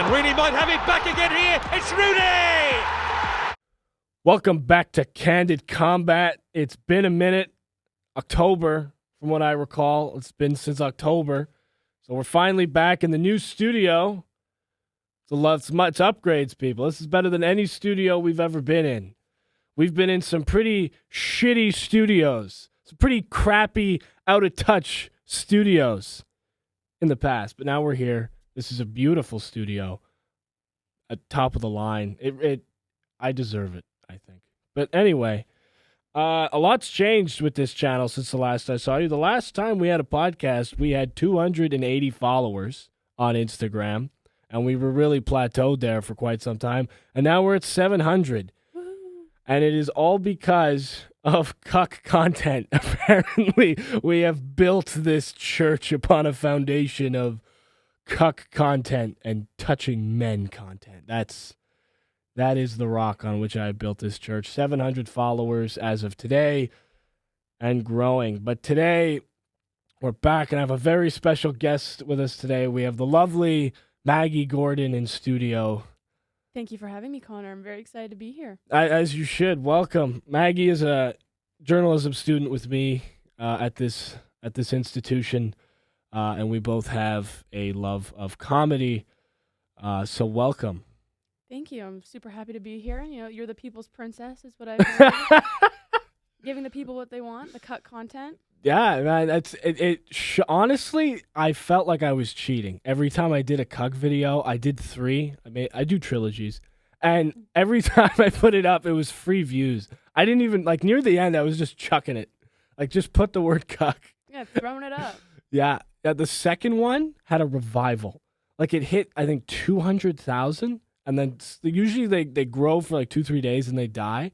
And Rooney might have it back again here. It's Rooney! Welcome back to Candid Combat. It's been a minute. October, from what I recall. It's been since October. So we're finally back in the new studio. It's much upgrades, people. This is better than any studio we've ever been in. We've been in some pretty shitty studios. Some pretty crappy, out-of-touch studios in the past. But now we're here. This is a beautiful studio. At top of the line. I deserve it, I think. But anyway, a lot's changed with this channel since the last I saw you. The last time we had a podcast, we had 280 followers on Instagram. And we were really plateaued there for quite some time. And now we're at 700. Woo. And it is all because of cuck content. Apparently, we have built this church upon a foundation of cuck content and touching men content. That is the rock on which I built this church. 700 followers as of today and growing. But today, we're back and I have a very special guest with us today. We have the lovely Maggie Gordon in studio. Thank you for having me, Connor. I'm very excited to be here. As you should. Welcome. Maggie is a journalism student with me at this institution, and we both have a love of comedy. So welcome. Thank you. I'm super happy to be here. You know, you're the people's princess, is what I've heard. Giving the people what they want, the cut content. Yeah, man, honestly, I felt like I was cheating. Every time I did a cuck video, I did 3. I do trilogies. And every time I put it up, it was free views. I didn't even, near the end, I was just chucking it. Just put the word cuck. Yeah, throwing it up. Yeah, the second one had a revival. It hit, I think, 200,000. And then usually they grow for 2-3 days and they die.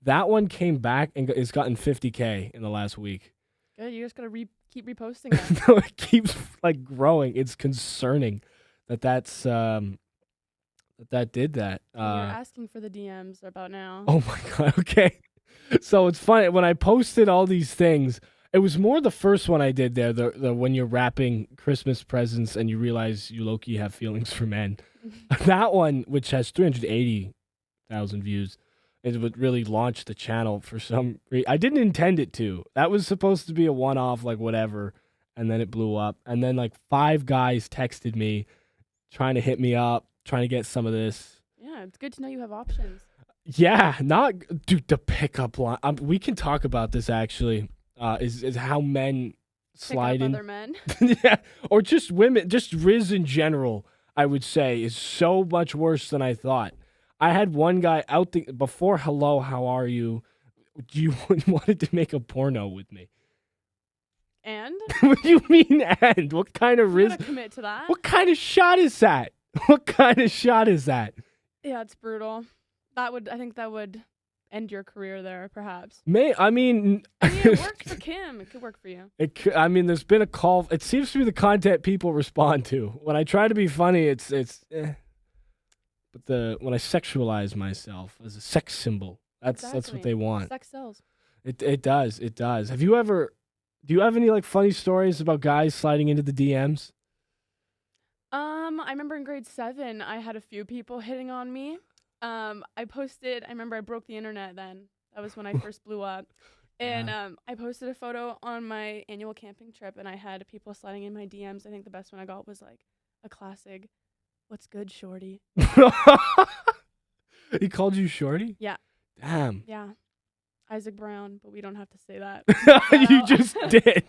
That one came back and it's gotten 50K in the last week. Good, you just gotta keep reposting it. No, it keeps growing. It's concerning that that did that. You're asking for the DMs about now. Oh my god. Okay, so it's funny when I posted all these things. It was more the first one I did there, the when you're wrapping Christmas presents and you realize you low-key have feelings for men. That one, which has 380,000 views. It would really launch the channel for some reason. I didn't intend it to. That was supposed to be a one-off, whatever, and then it blew up. And then 5 guys texted me, trying to hit me up, trying to get some of this. Yeah, it's good to know you have options. Yeah, dude, the pickup line. We can talk about this actually. Is how men slide in. Other men. Yeah, or just women, just Riz in general. I would say is so much worse than I thought. I had one guy out before hello, how are you? You wanted to make a porno with me. And? What do you mean and? What kind of Riz? You gotta commit to that. What kind of shot is that? What kind of shot is that? Yeah, it's brutal. I think that would end your career there, perhaps. I mean, it worked for Kim. It could work for you. There's been a call. It seems to be the content people respond to. When I try to be funny, it's But when I sexualize myself as a sex symbol, that's what they want. Sex sells. It does. Do you have any funny stories about guys sliding into the DMs? I remember in grade 7, I had a few people hitting on me. I remember I broke the internet then. That was when I first blew up. And I posted a photo on my annual camping trip, and I had people sliding in my DMs. I think the best one I got was a classic, "What's good, shorty?" He called you shorty? Yeah. Damn. Yeah. Isaac Brown, but we don't have to say that. You just did.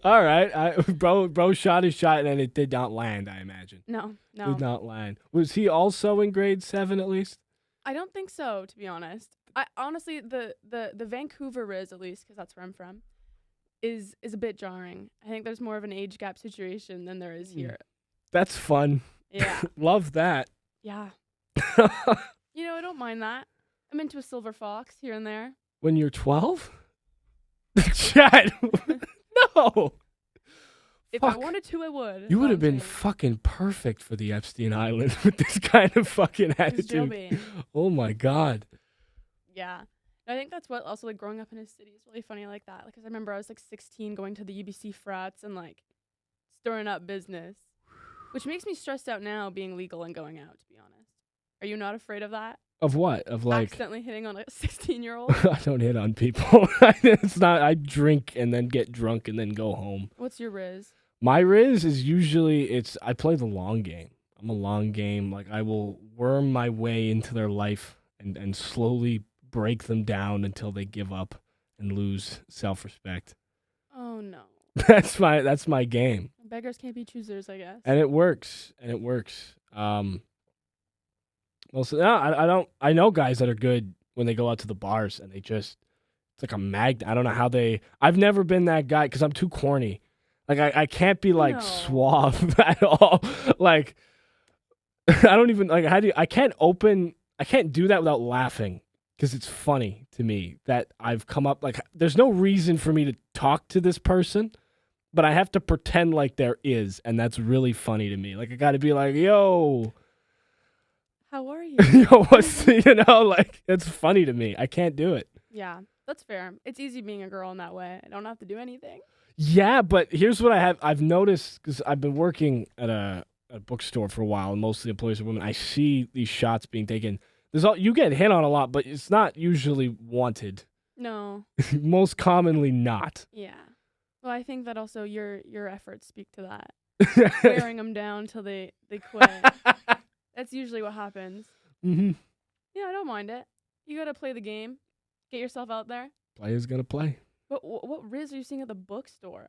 All right. Bro shot his shot and it did not land, I imagine. No. Did not land. Was he also in grade 7 at least? I don't think so, to be honest. Honestly, the Vancouver Riz, at least, because that's where I'm from, is a bit jarring. I think there's more of an age gap situation than there is here. That's fun. Yeah. Love that. Yeah. I don't mind that. I'm into a silver fox here and there. When you're 12? Chad. No. If I wanted to, I would. You would have been fucking perfect for the Epstein Island with this kind of fucking attitude. Oh my God. Yeah. I think that's what also growing up in a city is really funny like that. Because I remember I was 16 going to the UBC frats and stirring up business. Which makes me stressed out now being legal and going out, to be honest. Are you not afraid of that? Of what? Of like accidentally hitting on a 16-year-old? I don't hit on people. It's not. I drink and then get drunk and then go home. What's your riz? My riz is usually I play the long game. I'm a long game. Like I will worm my way into their life and slowly break them down until they give up and lose self-respect. Oh no. That's my game. Beggars can't be choosers, I guess. And it works. Also, no, I know guys that are good when they go out to the bars and it's like a magnet. I don't know how I've never been that guy because I'm too corny. Like I can't be like suave at all. Like I don't even like I can't do that without laughing because it's funny to me that I've come up like there's no reason for me to talk to this person, but I have to pretend like there is, and that's really funny to me. Like I got to be like, yo. How are you? Yo, like it's funny to me. I can't do it. Yeah, that's fair. It's easy being a girl in that way. I don't have to do anything. Yeah, but here's what I've noticed because I've been working at a bookstore for a while, and most of the employees are women. I see these shots being taken. You get hit on a lot, but it's not usually wanted. No. Most commonly not. Yeah. Well, I think that also your efforts speak to that. Wearing them down till they quit. That's usually what happens. Mm-hmm. Yeah, I don't mind it. You gotta play the game. Get yourself out there. Player's gonna play. But what riz are you seeing at the bookstore?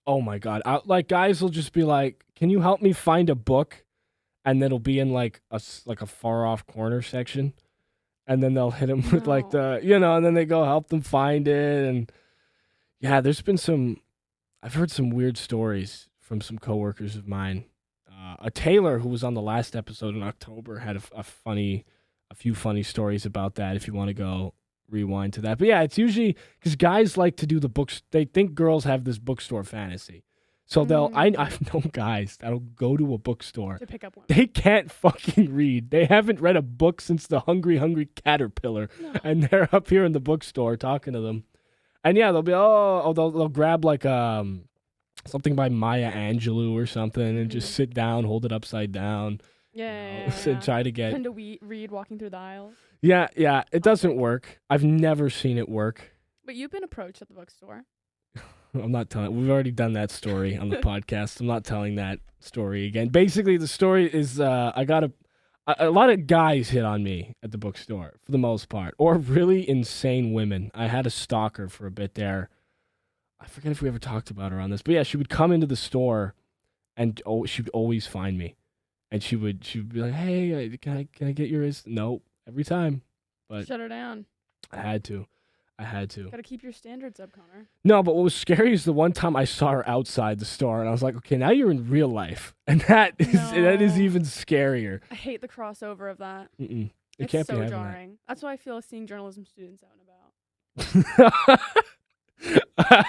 Oh my god! Like guys will just be like, "Can you help me find a book?" And then it'll be in like a far off corner section, and then they'll hit him with like and then they go help them find it. And yeah, there's been I've heard some weird stories from some coworkers of mine. A tailor who was on the last episode in October had a few funny stories about that. If you want to go rewind to that, but yeah, it's usually because guys like to do the books. They think girls have this bookstore fantasy, so I've known guys that'll go to a bookstore to pick up one. They can't fucking read. They haven't read a book since the Hungry Caterpillar, and they're up here in the bookstore talking to them, and yeah, they'll be they'll grab like something by Maya Angelou or something and just sit down, hold it upside down. Yeah. And try to get. Tend to read walking through the aisles. Yeah. It doesn't work. I've never seen it work. But you've been approached at the bookstore. I'm not telling. We've already done that story on the podcast. I'm not telling that story again. Basically, the story is I got a lot of guys hit on me at the bookstore for the most part, or really insane women. I had a stalker for a bit there. I forget if we ever talked about her on this, but yeah, she would come into the store, and she would always find me, and she would be like, "Hey, can I get yours?" No, every time, but shut her down. I had to. Gotta keep your standards up, Connor. No, but what was scary is the one time I saw her outside the store, and I was like, "Okay, now you're in real life," and that is even scarier. I hate the crossover of that. It it's can't so be jarring. That's why I feel seeing journalism students out and about.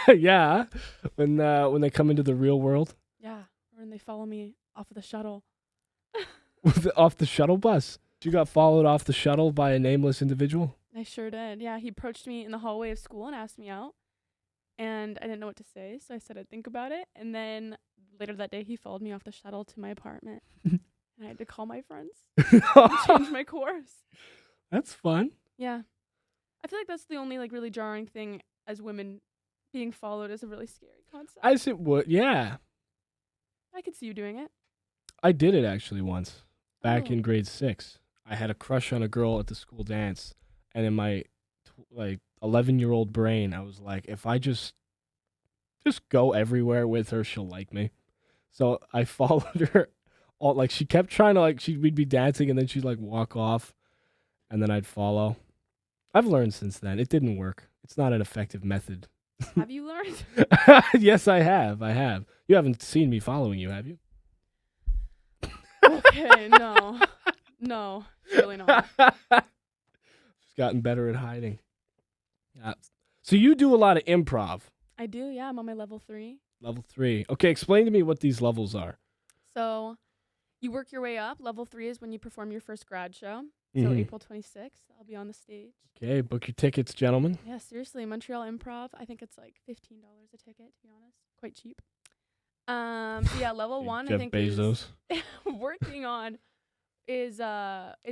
Yeah, when they come into the real world. Yeah, or when they follow me off of the shuttle. Off the shuttle bus. You got followed off the shuttle by a nameless individual? I sure did. Yeah, he approached me in the hallway of school and asked me out. And I didn't know what to say, so I said I'd think about it. And then later that day, he followed me off the shuttle to my apartment. And I had to call my friends and change my course. That's fun. Yeah. I feel like that's the only like really jarring thing as women. Being followed is a really scary concept. As it would, yeah. I could see you doing it. I did it actually once, back in grade 6. I had a crush on a girl at the school dance, and in my 11-year-old brain, I was like, if I just go everywhere with her, she'll like me. So I followed her. She kept trying to we'd be dancing, and then she'd walk off, and then I'd follow. I've learned since then it didn't work. It's not an effective method. Have you learned? Yes, I have. You haven't seen me following you, have you? Okay, no, really not. She's gotten better at hiding. Yeah. So you do a lot of improv. I do, yeah. I'm on my level 3. Level 3. Okay, explain to me what these levels are. So you work your way up. Level 3 is when you perform your first grad show. So April 26th, I'll be on the stage. Okay, book your tickets, gentlemen. Yeah, seriously, Montreal Improv. I think it's like $15 a ticket, to be honest. Quite cheap. So yeah, level 1 I Jeff think Bezos. is working on is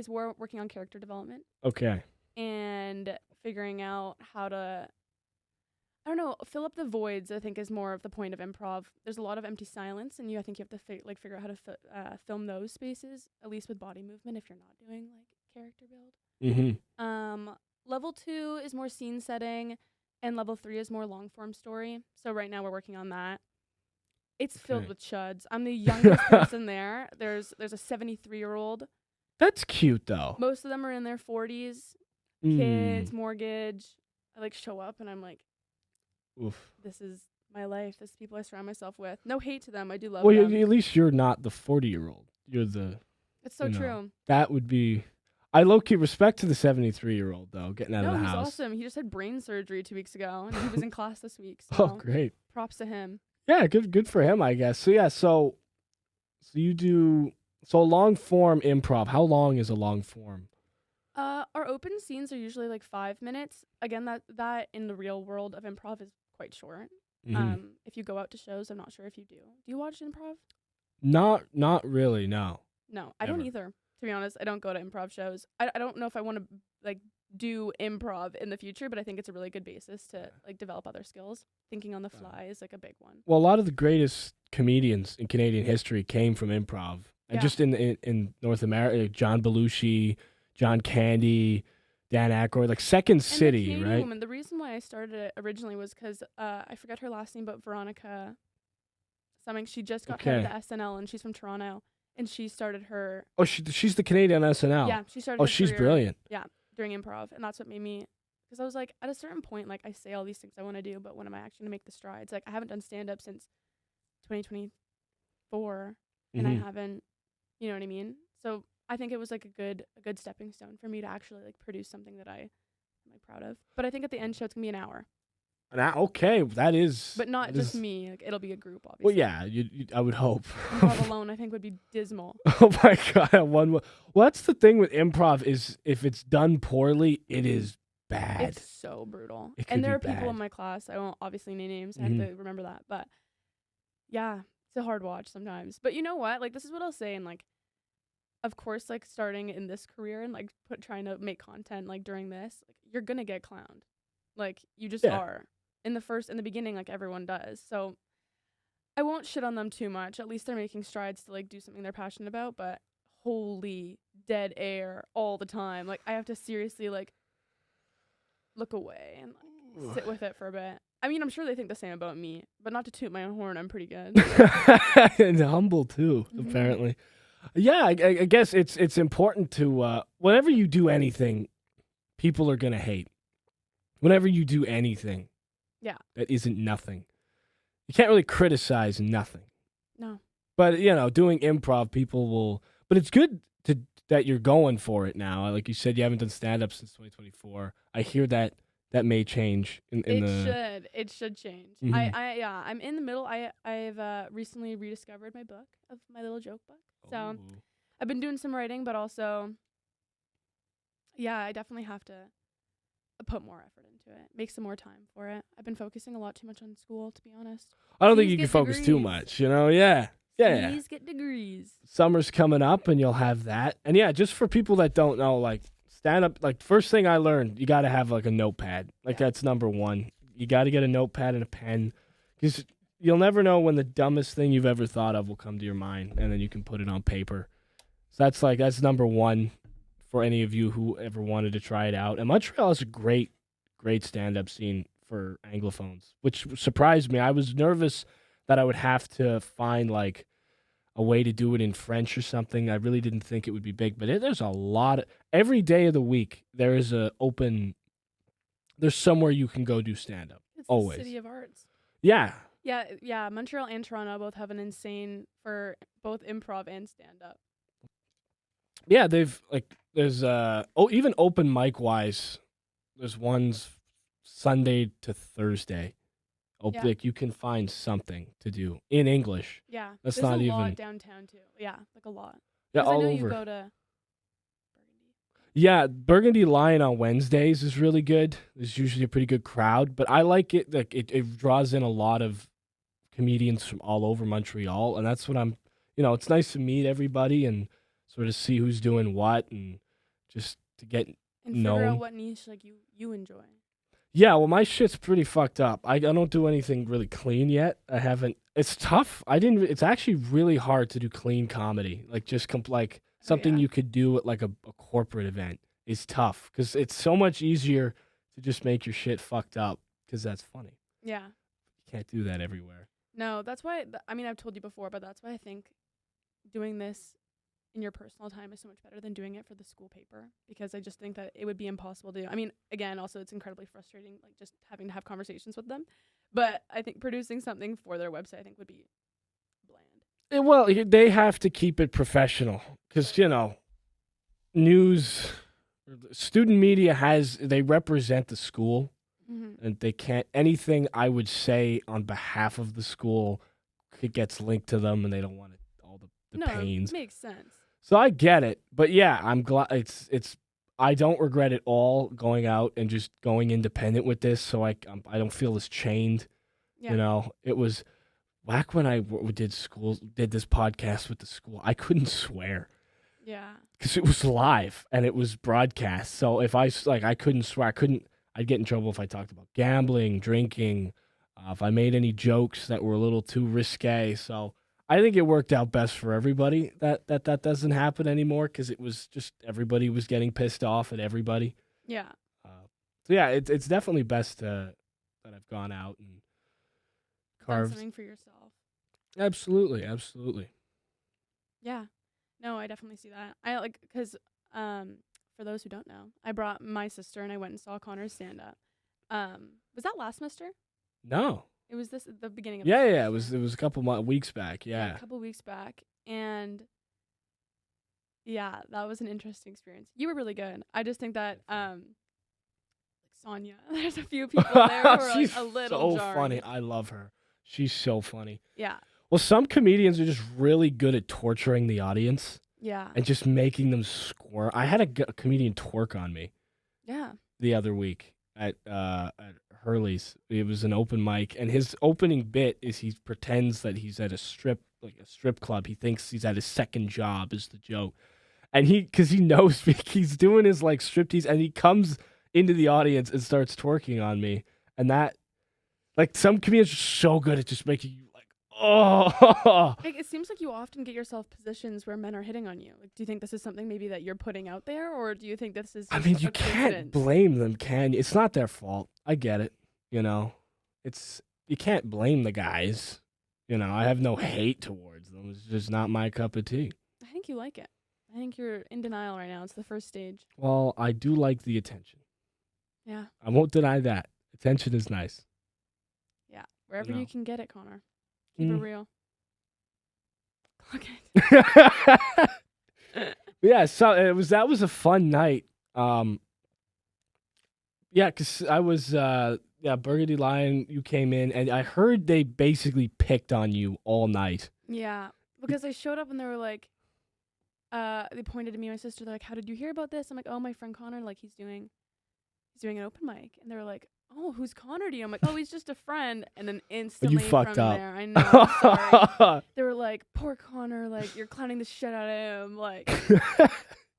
we're working on character development Okay. and figuring out how to, I don't know, fill up the voids. I think is more of the point of improv. There's a lot of empty silence, and I think you have to figure out how to film those spaces, at least with body movement, if you're not doing like character build. Mm-hmm. Level 2 is more scene setting, and level 3 is more long form story. So right now we're working on that. It's filled with chuds. I'm the youngest person there. There's a 73-year-old. That's cute though. Most of them are in their 40s. Kids, mortgage. I like show up and I'm like, Oof. this is my life. This is people I surround myself with. No hate to them. I do love Well, them. at least you're not the 40-year-old. You're the. It's so true. That would be. I low-key respect to the 73-year-old though, getting out of the he's house. awesome. He just had brain surgery 2 weeks ago, and he was in class this week. So Oh, great. props to him. Yeah, good for him, I guess. So yeah, so you do long form improv. How long is a long form? Our open scenes are usually like 5 minutes. Again, that in the real world of improv is quite short. Mm-hmm. If you go out to shows, I'm not sure if you do. Do you watch improv? Not really, no. No, I don't either. To be honest, I don't go to improv shows. I don't know if I want to like do improv in the future, but I think it's a really good basis to like develop other skills. Thinking on the fly is like a big one. Well, a lot of the greatest comedians in Canadian history came from improv. And just in North America, like John Belushi, John Candy, Dan Aykroyd, like Second City, and the right? Woman, the reason why I started it originally was because I forget her last name, but Veronica something. She just got cut of the SNL, and she's from Toronto, and she started her. Oh, she's the Canadian SNL. Yeah, she started. Oh, her she's career, brilliant. Yeah, doing improv, and that's what made me. Because I was like, at a certain point, like I say all these things I want to do, but when am I actually gonna make the strides? Like I haven't done stand up since 2024, and I haven't, you know what I mean? So I think it was like a good stepping stone for me to actually like produce something that I'm like proud of. But I think at the end show it's gonna be an hour. Okay, that is. But not just me. Like it'll be a group, obviously. Well, yeah, I would hope. Improv alone, I think, would be dismal. Oh my god, well, that's the thing with improv is if it's done poorly, it is bad. It's so brutal. It And there are could be people bad. in my class. I won't obviously name names. I have to remember that. But yeah, it's a hard watch sometimes. But you know what? Like this is what I'll say. And like, of course, like starting in this career and like trying to make content like during this, like you're gonna get clowned. Like you just are. In the beginning, like everyone does. So I won't shit on them too much. At least they're making strides to like do something they're passionate about. But holy dead air all the time. Like I have to seriously like look away and like, sit with it for a bit. I mean, I'm sure they think the same about me, but not to toot my own horn, I'm pretty good. And humble too, apparently. Yeah, I guess it's important to whenever you do anything, people are gonna hate. Whenever you do anything, that isn't nothing. You can't really criticize nothing. No. But doing improv, people will. But it's good that you're going for it now. Like you said, you haven't done stand up since 2024. I hear that may change. It should change. Mm-hmm. I'm in the middle. I've recently rediscovered my book of my little joke book. So I've been doing some writing, but also, I definitely have to put more effort into it, make some more time for it. I've been focusing a lot too much on school, to be honest. I don't think you can focus too much, Yeah. Please get degrees. Summer's coming up and you'll have that. And just for people that don't know, like stand up, like first thing I learned, you got to have like a notepad. Like that's number one. You got to get a notepad and a pen because you'll never know when the dumbest thing you've ever thought of will come to your mind and then you can put it on paper. So that's number one for any of you who ever wanted to try it out. And Montreal is a great stand-up scene for Anglophones, which surprised me. I was nervous that I would have to find like a way to do it in French or something. I really didn't think it would be big, but there's a lot. Every day of the week, there is there's somewhere you can go do stand-up. It's always. The city of arts. Yeah. Yeah. Montreal and Toronto both have an insane for both improv and stand-up. Yeah, there's even open mic wise, there's ones Sunday to Thursday. Like you can find something to do in English. Yeah, that's there's not a even lot downtown too. Yeah, like a lot. Yeah, all I know over. You go to Burgundy. Yeah, Burgundy Lion on Wednesdays is really good. There's usually a pretty good crowd, but I like it. Like it draws in a lot of comedians from all over Montreal, and that's what it's nice to meet everybody and sort of see who's doing what and just to get and figure known. out what niche like you enjoy. Yeah, well, my shit's pretty fucked up. I don't do anything really clean yet. I haven't. It's tough. It's actually really hard to do clean comedy. Like just like something you could do at like a corporate event is tough because it's so much easier to just make your shit fucked up because that's funny. Yeah. You can't do that everywhere. No, that's why. I've told you before, but that's why I think doing this in your personal time is so much better than doing it for the school paper, because I just think that it would be impossible to do. I mean, again, also it's incredibly frustrating, like just having to have conversations with them. But I think producing something for their website, I think, would be bland. Well, they have to keep it professional because, news, student media they represent the school, and they can't, anything I would say on behalf of the school, it gets linked to them and they don't want it, all the pains. It makes sense. So I get it, but yeah, I'm glad I don't regret it all going out and just going independent with this. So I don't feel as chained. Yeah. It was back when I did this podcast with the school. I couldn't swear. Yeah. Because it was live and it was broadcast. So if I couldn't swear. I'd get in trouble if I talked about gambling, drinking, if I made any jokes that were a little too risque. So I think it worked out best for everybody that doesn't happen anymore, because it was just everybody was getting pissed off at everybody. Yeah. So yeah, it's definitely best that I've gone out and carved something for yourself. Absolutely. Yeah. No, I definitely see that. Because for those who don't know, I brought my sister and I went and saw Connor's stand up. Was that last semester? No. It was the beginning of Yeah, it was a couple weeks back, a couple weeks back, and yeah, that was an interesting experience. You were really good. I just think that like Sonia, there's a few people there who are she's like a little so jarring. funny. I love her. She's so funny. Yeah. Well, some comedians are just really good at torturing the audience. Yeah. And just making them squirm. I had a comedian twerk on me. Yeah. The other week at Hurley's. It was an open mic, and his opening bit is he pretends that he's at a strip club. He thinks he's at his second job is the joke. And because he knows me, he's doing his like striptease, and he comes into the audience and starts twerking on me. And that, like, some comedians are so good at just making you like, oh. It seems like you often get yourself positions where men are hitting on you. Like, do you think this is something maybe that you're putting out there, or do you think this is? I mean, you can't blame them, can you? It's not their fault. I get it. You can't blame the guys. I have no hate towards them. It's just not my cup of tea. I think you like it. I think you're in denial right now. It's the first stage. Well, I do like the attention. Yeah. I won't deny that. Attention is nice. Yeah. Wherever you can get it, Connor. Keep it real. Okay. Yeah, so that was a fun night. Yeah, because I was Burgundy Lion, you came in, and I heard they basically picked on you all night. Yeah, because I showed up and they were like, they pointed to me and my sister. They're like, "How did you hear about this?" I'm like, "Oh, my friend Connor, like he's doing an open mic." And they were like, "Oh, who's Connor to you?" I'm like, "Oh, he's just a friend." And then instantly you fucked from up. there, I know. I'm sorry. They were like, "Poor Connor, like you're clowning the shit out of him." Like,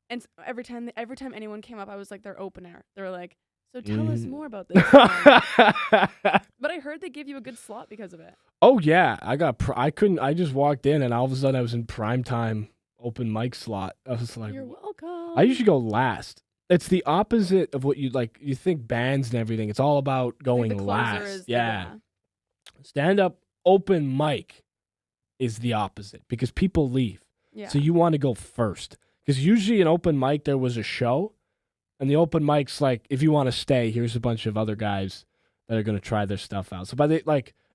and every time anyone came up, I was like their opener. They were like, "So tell us more about this." But I heard they gave you a good slot because of it. Oh yeah, I just walked in and all of a sudden I was in primetime open mic slot. I was like, "You're welcome." I usually go last. It's the opposite of what you like. You think bands and everything. It's all about going last. Yeah. Stand up open mic is the opposite because people leave. Yeah. So you want to go first. Because usually an open mic, there was a show. And the open mic's like, if you want to stay, here's a bunch of other guys that are going to try their stuff out. So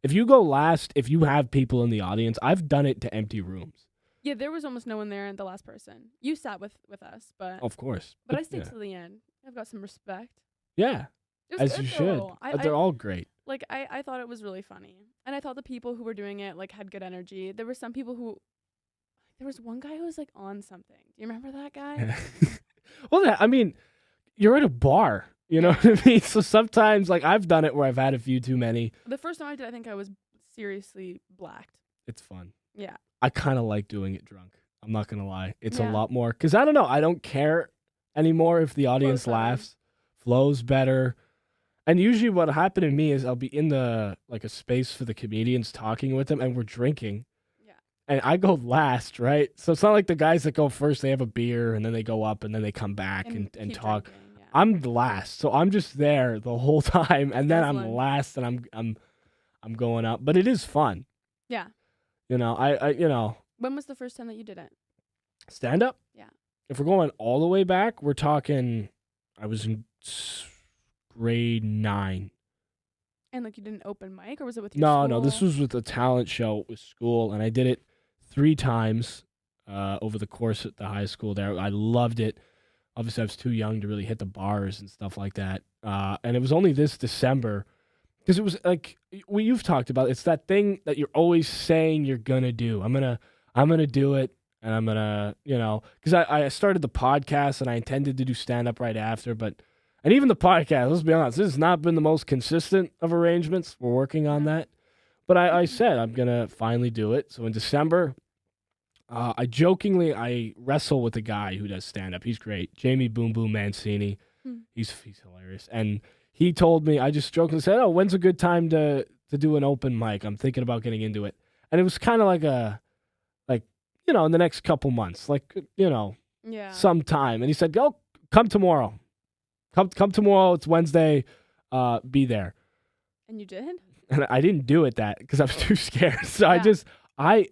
if you go last, if you have people in the audience, I've done it to empty rooms. Yeah, there was almost no one there, and the last person. You sat with us, but... Of course. But I stayed till the end. I've got some respect. Yeah, as you should. They're all great. Like, I thought it was really funny. And I thought the people who were doing it, like, had good energy. There were some people who... There was one guy who was, like, on something. Do you remember that guy? Well, I mean, you're at a bar. You know what I mean? So sometimes, like, I've done it where I've had a few too many. The first time I did, I think I was seriously blacked. It's fun. Yeah. I kind of like doing it drunk. I'm not going to lie. It's a Yeah. lot more. Because I don't know. I don't care anymore if the audience Flows better. laughs. Flows better. And usually what happened to me is I'll be in a space for the comedians talking with them, and we're drinking. Yeah. And I go last, right? So it's not like the guys that go first, they have a beer, and then they go up, and then they come back and keep talk. drinking, yeah. I'm the last. So I'm just there the whole time, and then I'm Guzzling. last, and I'm going up. But it is fun. Yeah. I When was the first time that you did it? stand up? Yeah. If we're going all the way back, we're talking I was in grade 9. And like you did an open mic, or was it with your No, school? this was with a talent show with school, and I did it 3 times over the course at the high school there. I loved it. Obviously, I was too young to really hit the bars and stuff like that. And it was only this December, because it was like what you've talked about. It's that thing that you're always saying you're gonna do. I'm gonna do it, and I'm gonna, because I started the podcast and I intended to do stand up right after, and even the podcast, let's be honest, this has not been the most consistent of arrangements. We're working on that. But I said I'm going to finally do it. So in December, I wrestle with a guy who does stand-up. He's great. Jamie Boom Boom Mancini. He's hilarious. And he told me, I just jokingly said, oh, when's a good time to do an open mic? I'm thinking about getting into it. And it was kind of like in the next couple months, sometime. And he said, go, come tomorrow. Come tomorrow. It's Wednesday. Be there. And you did? And I didn't do it because I was too scared. So Yeah. I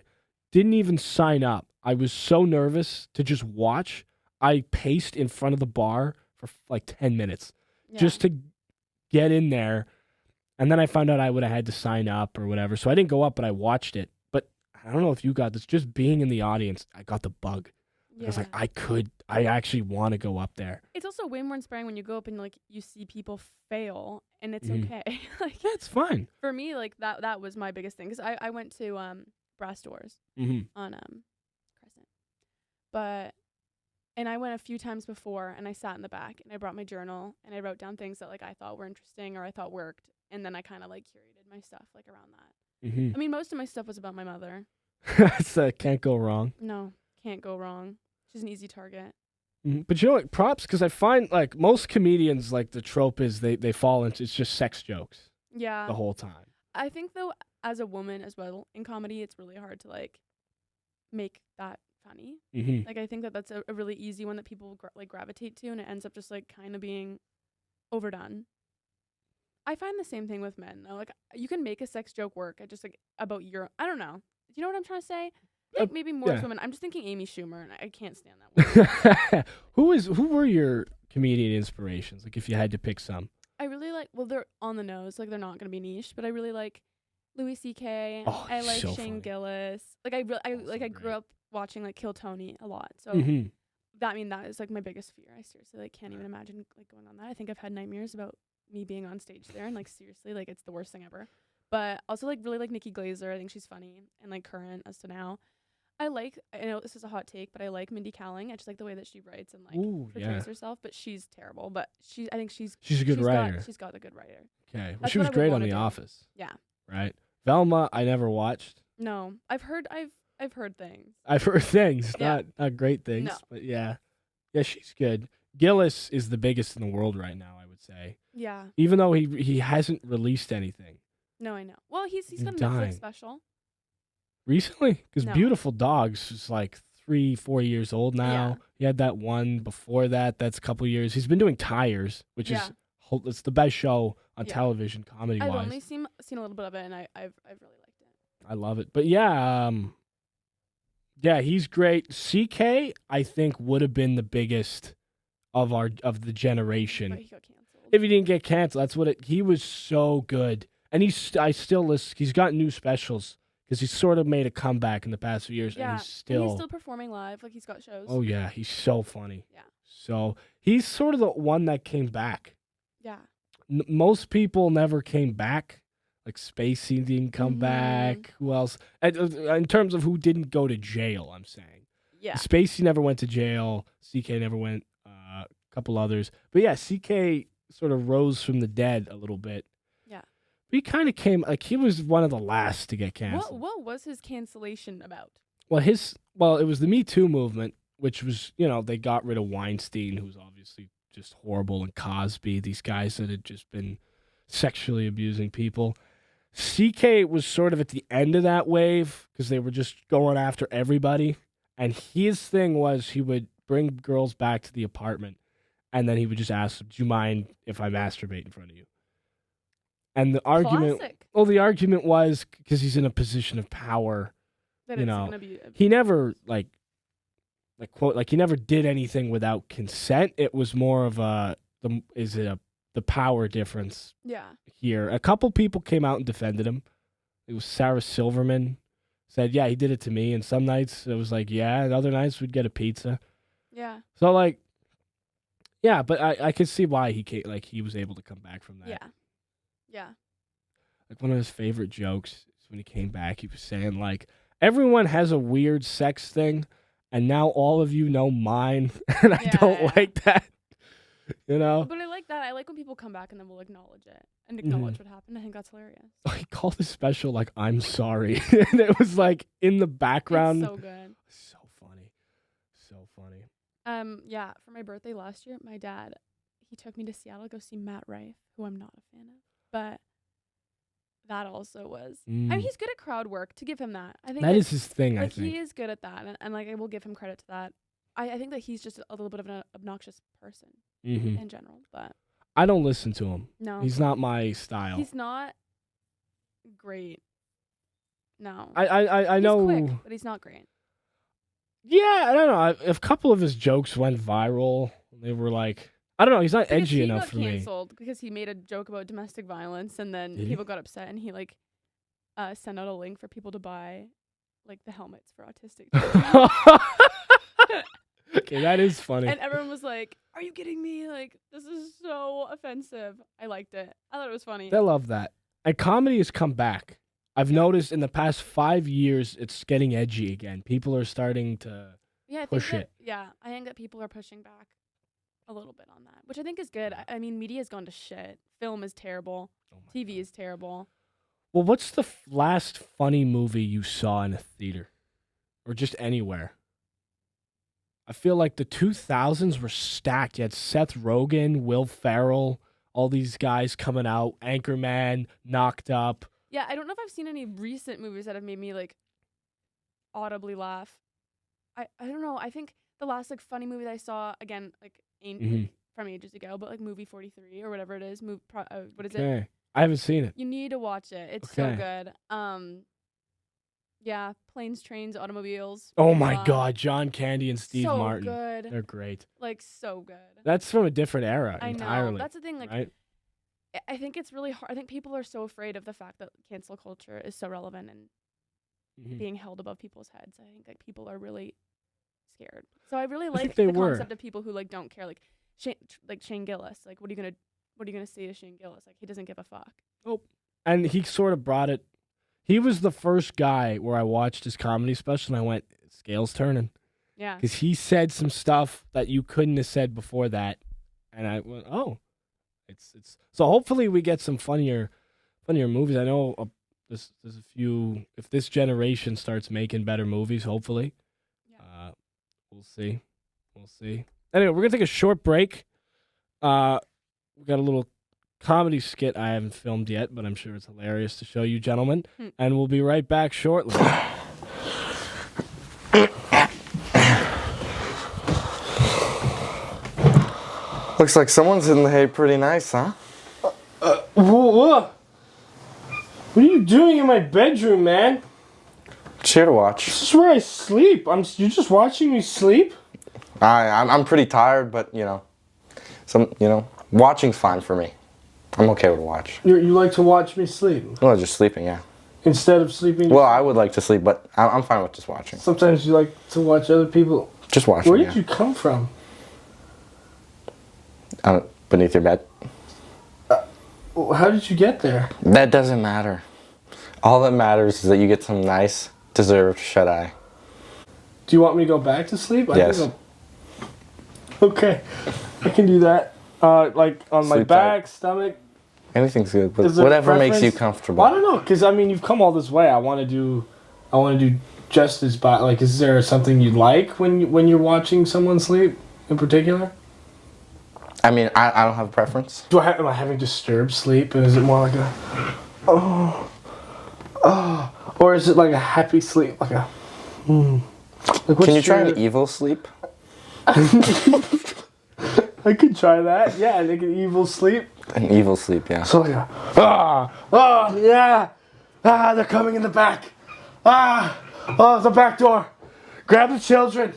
didn't even sign up. I was so nervous to just watch. I paced in front of the bar for like 10 minutes just to get in there. And then I found out I would have had to sign up or whatever. So I didn't go up, but I watched it. But I don't know if you got this. Just being in the audience, I got the bug. I was like, I actually want to go up there. It's also way more inspiring when you go up and like you see people fail and it's Mhm. okay. Like Yeah, it's fine. for me, like that was my biggest thing, because I went to Brass Doors Mm-hmm. on Crescent, and I went a few times before, and I sat in the back and I brought my journal and I wrote down things that like I thought were interesting or I thought worked, and then I kind of like curated my stuff like around that. Mm-hmm. I mean, most of my stuff was about my mother. That's can't go wrong. No, can't go wrong. She's an easy target. Mhm. But you know what? Props, because I find like most comedians, like the trope is they fall into it's just sex jokes Yeah. the whole time. I think though, as a woman as well in comedy, it's really hard to like make that funny. Mm-hmm. Like I think that's a really easy one that people gravitate to, and it ends up just like kind of being overdone. I find the same thing with men though. Like you can make a sex joke work. I just like about your I don't know. Do you know what I'm trying to say? I think maybe more as women. I'm just thinking Amy Schumer, and I can't stand that one. Who were your comedian inspirations? Like if you had to pick some. I really like. Well, they're on the nose. Like they're not gonna be niche, but I really like Louis C.K. Oh, I like so Shane funny. Gillis. Like I grew up watching like Kill Tony a lot. So Mm-hmm. that is like my biggest fear. I seriously like can't even imagine like going on that. I think I've had nightmares about me being on stage there, and like seriously, like it's the worst thing ever. But also like really like Nikki Glazer. I think she's funny and like current as to now. I know this is a hot take, but I like Mindy Kaling. I just like the way that she writes and like portrays herself. But she's terrible. But I think she's a good writer. She's got a good writer. Okay, well, That's she what was I would great on wanna The do. Office. Yeah. Right. Velma, I never watched. No, I've heard things. I've heard things, Yeah. not great things, No. but yeah, she's good. Gillis is the biggest in the world right now, I would say. Yeah. Even though he hasn't released anything No, I know. Well, he's I'm got a dying. Netflix special. recently, because No. Beautiful Dogs is like 3-4 years old now. Yeah. He had that one before that. That's a couple years. He's been doing Tires, which Yeah. is it's the best show on Yeah. television comedy I've wise. only seen a little bit of it, and I've really liked it. I love it. But yeah, he's great. CK, I think, would have been the biggest of the generation. But he got canceled. If he didn't get canceled, that's what he was so good. And I still listen. He's got new specials because he's sort of made a comeback in the past few years, yeah, and he's still performing live. Like he's got shows. Oh yeah, he's so funny. Yeah. So he's sort of the one that came back. Yeah. Most people never came back. Like Spacey didn't come Mhm. back. Who else? In terms of who didn't go to jail, I'm saying. Yeah. Spacey never went to jail. CK never went. A couple others. But yeah, CK sort of rose from the dead a little bit. Yeah. he kind of came, like, he was one of the last to get canceled. What was his cancellation about? Well, it was the Me Too movement, which was, they got rid of Weinstein, who's obviously just horrible, and Cosby, these guys that had just been sexually abusing people. CK was sort of at the end of that wave because they were just going after everybody. And his thing was he would bring girls back to the apartment, and then he would just ask them, do you mind if I masturbate in front of you? And the argument, Classic. well, the argument was because he's in a position of power. That You it's know, gonna be He never he never did anything without consent. It was more of the power difference yeah. here. A couple people came out and defended him. It was Sarah Silverman said, yeah, he did it to me. And some nights it was like, yeah, and other nights we'd get a pizza. Yeah. So yeah, but I could see why he was able to come back from that. Yeah. Yeah. Like one of his favorite jokes is when he came back, he was saying everyone has a weird sex thing, and now all of you know mine, and I don't like that. But I like that. I like when people come back and then we'll acknowledge it and acknowledge what happened. I think that's hilarious. He called his special I'm sorry, and it was in the background. It's so good. So funny. So funny. Yeah, for my birthday last year, my dad, he took me to Seattle to go see Matt Rife, who I'm not a fan of, but that also was. I mean, he's good at crowd work. To give him that, I think that is his thing. I think he is good at that, and I will give him credit to that. I think that he's just a little bit of an obnoxious person in general, but I don't listen to him. no, he's not my style. He's not great. No, I he's know, quick, but he's not great. Yeah, I don't know. A couple of his jokes went viral. They were I don't know. He's not edgy enough for me. He got canceled because he made a joke about domestic violence, and then people got upset, and he sent out a link for people to buy the helmets for autistic children. Okay, that is funny. And everyone was like, "Are you kidding me? This is so offensive." I liked it. I thought it was funny. They love that. And comedy has come back. I've noticed in the past 5 years, it's getting edgy again. People are starting to push it. Yeah, I think that people are pushing back a little bit on that, which I think is good. I mean, media has gone to shit. Film is terrible. TV is terrible. Well, what's the last funny movie you saw in a theater? Or just anywhere? I feel like the 2000s were stacked. You had Seth Rogen, Will Ferrell, all these guys coming out. Anchorman, Knocked Up. Yeah, I don't know if I've seen any recent movies that have made me audibly laugh. I don't know. I think the last funny movie that I saw, again, ain't from ages ago, but movie 43 or whatever it is. What is it? I haven't seen it. You need to watch it. It's so good. Yeah, Planes, Trains, Automobiles. Oh my God, John Candy and Steve Martin. So good. They're great. So good. That's from a different era entirely. I know. That's the thing. Right? I think it's really hard. I think people are so afraid of the fact that cancel culture is so relevant and being held above people's heads. I think people are really scared. So I really like the concept of people who don't care. Shane Gillis. What are you gonna say to Shane Gillis? He doesn't give a fuck. Oh, and he sort of brought it. He was the first guy where I watched his comedy special and I went, scales turning. Yeah. Because he said some stuff that you couldn't have said before that, and I went, oh, it's. So hopefully we get some funnier movies. I know there's a few. If this generation starts making better movies, hopefully, we'll see. Anyway, we're gonna take a short break. We got a little comedy skit I haven't filmed yet, but I'm sure it's hilarious to show you gentlemen. And we'll be right back shortly. Looks like someone's in the hay pretty nice, huh? What are you doing in my bedroom, man? It's here to watch. This is where I sleep. You're just watching me sleep? I'm pretty tired, but watching's fine for me. I'm okay with a watch. You like to watch me sleep? Well, just sleeping, yeah. Instead of sleeping? Well, I would like to sleep, but I'm fine with just watching. Sometimes you like to watch other people. Just watching. Where did you come from? Beneath your bed. How did you get there? That doesn't matter. All that matters is that you get some nice, deserved shut-eye. Do you want me to go back to sleep? Yes. Okay, I can do that. On my Sleep back, tight. stomach. Anything's good, but Is there a whatever makes you preference? comfortable. Well, I don't know, because I mean, you've come all this way. I want to do justice by like. Is there something you like when you're watching someone sleep in particular? I mean, I don't have a preference. Am I having disturbed sleep, and is it more like a or is it like a happy sleep, like a Like Can you try an evil sleep? I could try that. Yeah, like an evil sleep. An evil sleep, yeah. So yeah. They're coming in the back. The back door. Grab the children.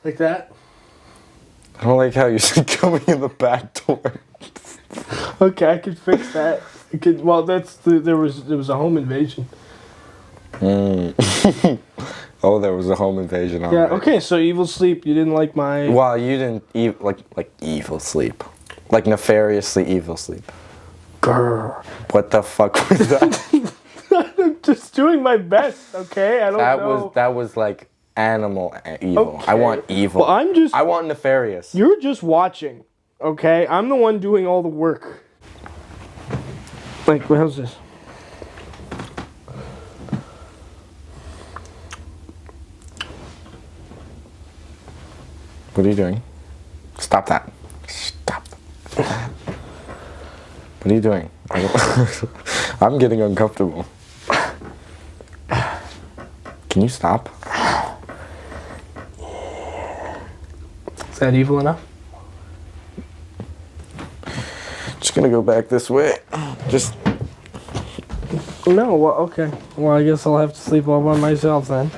Like that. I don't like how you said coming in the back door. Okay, I could fix that. Well, there was a home invasion. Oh, there was a home invasion. Yeah. Already. Okay. So evil sleep. You didn't like my. Well, you didn't like evil sleep, like nefariously evil sleep. Grr. What the fuck was that? I'm just doing my best. Okay. I don't know. That was like animal evil. Okay. I want evil. Well, I want nefarious. You're just watching. Okay. I'm the one doing all the work. Like, how's this? What are you doing? Stop that. Stop. What are you doing? I'm getting uncomfortable. Can you stop? Is that evil enough? Just gonna go back this way. Just. No. Well, okay. Well, I guess I'll have to sleep all by myself then.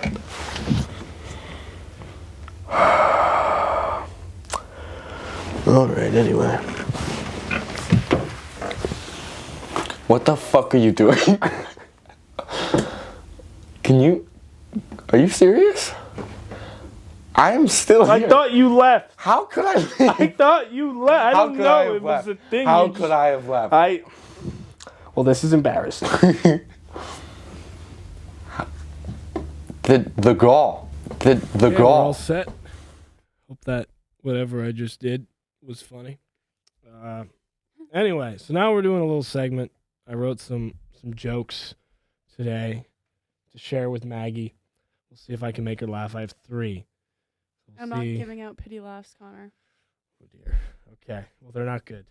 Alright, anyway. What the fuck are you doing? Are you serious? I am still here. I thought you left. How could I leave? I thought you left. I don't know. It was a thing. How could I have left? Well, this is embarrassing. The gall. The We're gall. all set. Hope that whatever I just did was funny. Anyway, so now we're doing a little segment. I wrote some jokes today to share with Maggie. We'll see if I can make her laugh. I have 3. I'm not giving out pity laughs, Connor. Oh dear. Okay. Well, they're not good.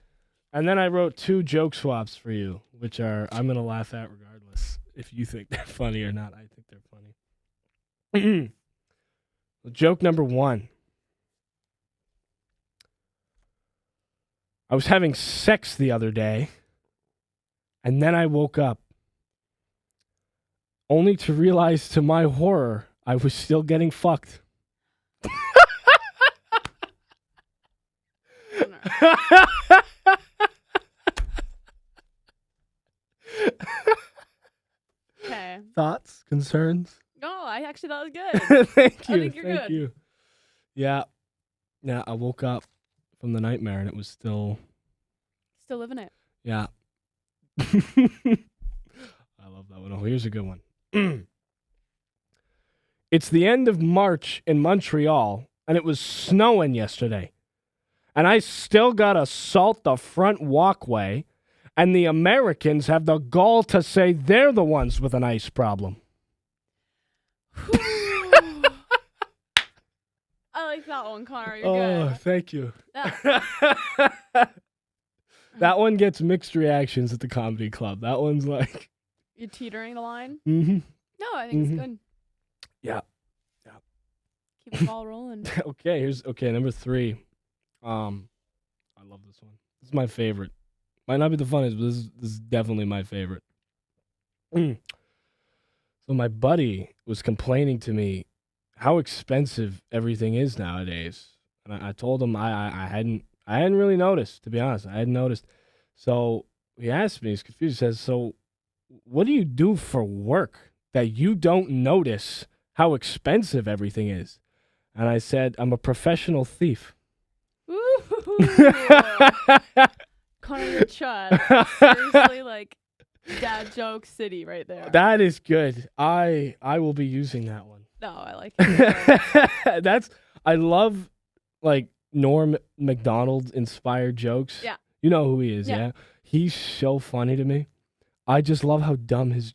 And then I wrote 2 joke swaps for you, which are I'm gonna laugh at regardless if you think they're funny or not. I think they're funny. Joke number 1. I was having sex the other day, and then I woke up, only to realize to my horror, I was still getting fucked. Okay. Thoughts? Concerns? No, I actually thought it was good. Thank you. I think you're Thank good. you. Yeah. Yeah, I woke up from the nightmare and it was still... Still living it. Yeah. I love that one. Oh, here's a good one. It's the end of March in Montreal, and it was snowing yesterday. And I still gotta salt the front walkway, and the Americans have the gall to say they're the ones with an ice problem. I like that one, Connor. You're Oh, good. thank you. That- That one gets mixed reactions at the comedy club. That one's like... You're teetering the line? Mm-hmm. No, I think it's good. Yeah. Keep the ball rolling. Okay, number 3. I love this one. This is my favorite. Might not be the funniest, but this is definitely my favorite. So my buddy was complaining to me how expensive everything is nowadays. And I told him I hadn't really noticed, to be honest. I hadn't noticed. So he asked me, he's confused, he says, so what do you do for work that you don't notice how expensive everything is? And I said, I'm a professional thief. Ooh. Connor, you're chud. Seriously, like, dad joke city right there. That is good. I will be using that one. No, I like it. I love, like, Norm Macdonald inspired jokes. Yeah. You know who he is, Yeah. yeah? He's so funny to me. I just love how dumb his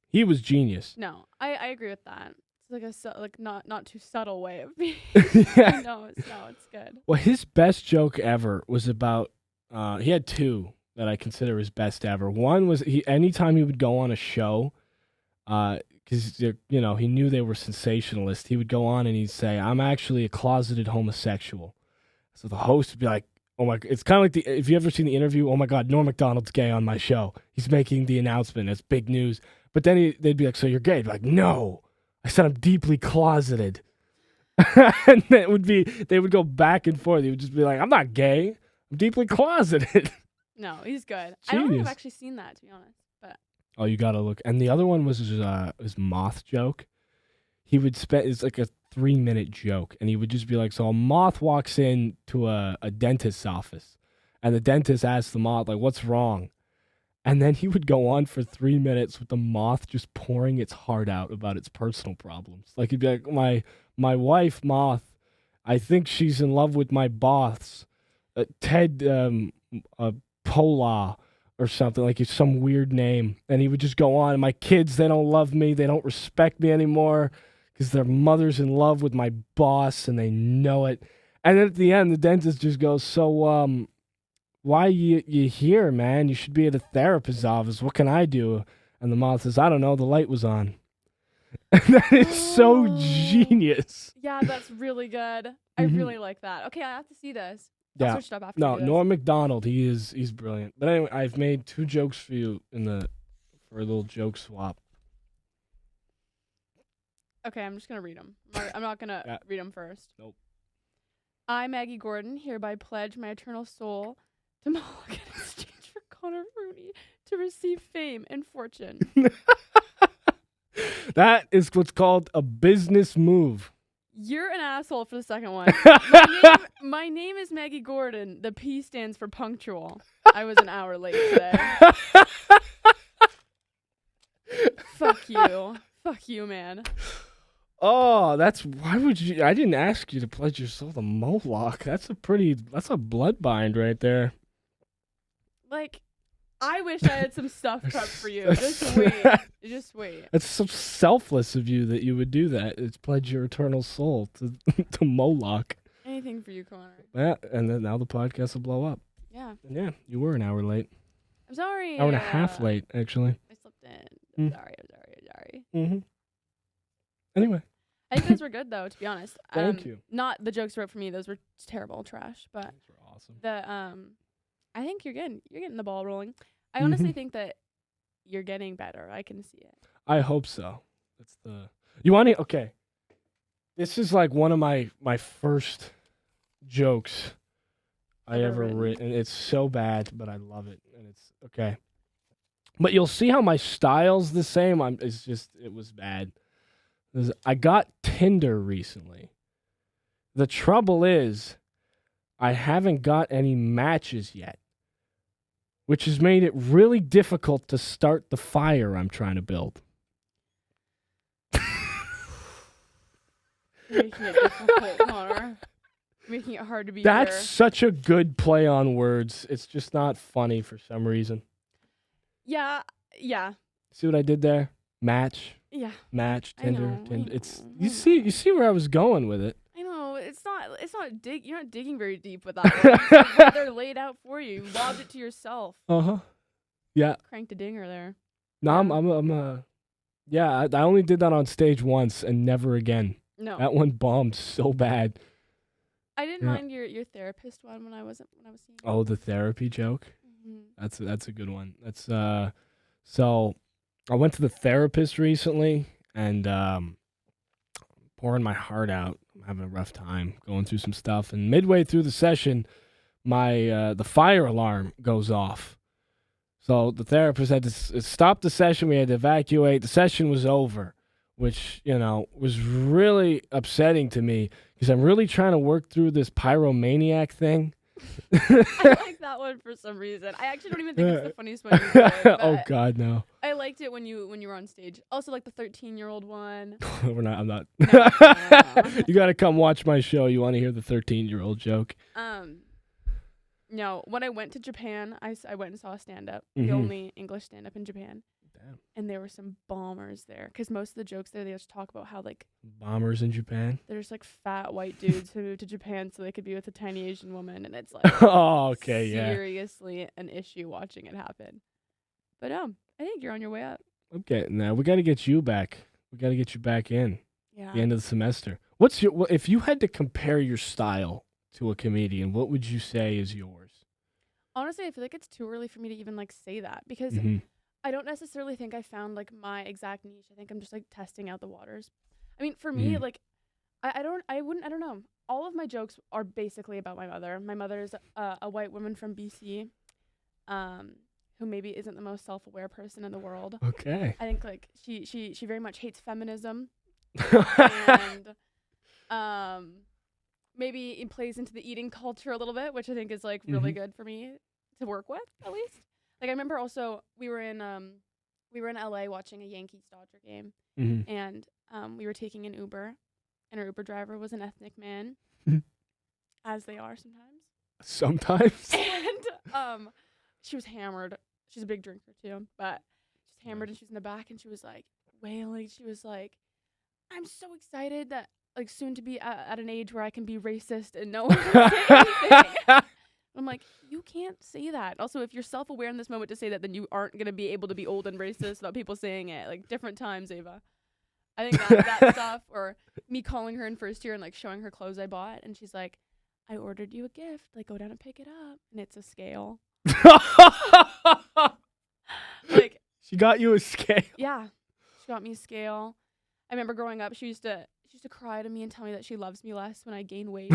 he was genius. No, I agree with that. It's like not too subtle way of being. Yeah. No, it's good. Well, his best joke ever was about he had two that I consider his best ever. One was anytime he would go on a show, because he knew they were sensationalists, he would go on and he'd say, "I'm actually a closeted homosexual." So the host would be like, "Oh my!" It's kind of like if you ever seen The Interview. "Oh my God, Norm Macdonald's gay on my show. He's making the announcement. It's big news." But then they'd be like, "So you're gay?" He'd be like, "No, I said I'm deeply closeted." And they would go back and forth. He would just be like, "I'm not gay. I'm deeply closeted." No, he's good. Genius. I don't think I've actually seen that, to be honest. But Oh, you gotta look. And the other one was his moth joke. He would it's like a 3-minute joke, and he would just be like, so a moth walks in to a dentist's office, and the dentist asks the moth, like, "What's wrong?" And then he would go on for 3 minutes with the moth just pouring its heart out about its personal problems. Like, he'd be like, my wife, Moth, I think she's in love with my boss, Ted Pola, or something, like it's some weird name. And he would just go on, "My kids, they don't love me, they don't respect me anymore because their mother's in love with my boss and they know it." And then at the end, the dentist just goes, "So, why you here, man? You should be at a therapist's office. What can I do?" And the moth says, "I don't know, the light was on." And that is so genius. yeah, that's really good. I really like that. Okay, I have to see this. I'll Yeah. search it up after No, we do this. Norm Macdonald, he's brilliant. But anyway, I've made 2 jokes for you for a little joke swap. Okay, I'm just gonna read them. I'm not gonna Yeah. read them first. Nope. I, Maggie Gordon, hereby pledge my eternal soul to Moloch in exchange for Connor Rooney to receive fame and fortune. That is what's called a business move. You're an asshole for the second one. My name is Maggie Gordon. The P stands for punctual. I was an hour late today. Fuck you. Fuck you, man. Oh, why would you? I didn't ask you to pledge your soul to Moloch. That's a blood bind right there. Like, I wish I had some stuff prepped for you. Just wait. Just wait. It's so selfless of you that you would do that. It's pledge your eternal soul to to Moloch. Anything for you, Connor. Yeah, and then now the podcast will blow up. Yeah. And yeah, you were an hour late. I'm sorry. Hour and a half late, actually. I slipped in. I'm Mm. sorry. Mm-hmm. Anyway. I think those were good, though, to be honest. Thank you. Not the jokes you wrote for me. Those were terrible trash. But Those were awesome. I think you're getting the ball rolling. I honestly think that you're getting better. I can see it. I hope so. That's you want to? Okay. This is like one of my first jokes I ever written. It's so bad, but I love it, and it's okay. But you'll see how my style's the same. It was bad. I got Tinder recently. The trouble is, I haven't got any matches yet, which has made it really difficult to start the fire I'm trying to build. Making it difficult, Connor. Making it hard to be That's here. such a good play on words. It's just not funny for some reason. Yeah. See what I did there? Match, I Tinder, know, Tinder. I It's know. you see where I was going with it. I know. It's not you're not digging very deep with that one. It's like what they're laid out for you. You lobbed it to yourself. Yeah. Cranked a dinger there. No, yeah. I only did that on stage once and never again. No. That one bombed so bad. I didn't mind your therapist one when I was seeing. Oh, the therapy joke. Mm-hmm. That's a good one. That's so I went to the therapist recently and pouring my heart out. I'm having a rough time going through some stuff, and midway through the session, my the fire alarm goes off. So the therapist had to stop the session. We had to evacuate. The session was over, which, was really upsetting to me because I'm really trying to work through this pyromaniac thing. I like that one for some reason. I actually don't even think it's the funniest one you did, but Oh God, no. I liked it when you were on stage. Also, like the 13-year-old one. I'm not. No. You got to come watch my show. You want to hear the 13-year-old joke? No, when I went to Japan, I went and saw a stand-up, Mhm. the only English stand-up in Japan. Damn. And there were some bombers there. Because most of the jokes there, they just talk about how, like, Bombers in Japan. there's, like, fat white dudes who moved to Japan so they could be with a tiny Asian woman. And it's, like, Oh, okay, yeah. seriously an issue watching it happen. But, I think you're on your way up. I'm getting there. We got to get you back. We got to get you back in Yeah. the end of the semester. If you had to compare your style to a comedian, what would you say is yours? Honestly, I feel like it's too early for me to even, like, say that. Because Mhm. I don't necessarily think I found, like, my exact niche. I think I'm just, like, testing out the waters. I mean, for me, like, I don't know. All of my jokes are basically about my mother. My mother's a white woman from BC, who maybe isn't the most self-aware person in the world. Okay. I think, like, she very much hates feminism, and maybe it plays into the eating culture a little bit, which I think is, like, really good for me to work with, at least. Like, I remember also we were in LA watching a Yankees-Dodger game, and we were taking an Uber, and our Uber driver was an ethnic man, as they are sometimes. Sometimes. And she was hammered. She's a big drinker too, but she's hammered, and she was in the back, and she was, like, wailing. She was like, "I'm so excited that, like, soon to be at an age where I can be racist and no one can say anything." I'm like, you can't say that. Also, if you're self-aware in this moment to say that, then you aren't going to be able to be old and racist without people saying it. Like, different times, Ava. I think that stuff, or me calling her in first year and, like, showing her clothes I bought, and she's like, "I ordered you a gift. Like, go down and pick it up." And it's a scale. Like, she got you a scale. yeah, she got me a scale. I remember growing up, she used to cry to me and tell me that she loves me less when I gain weight.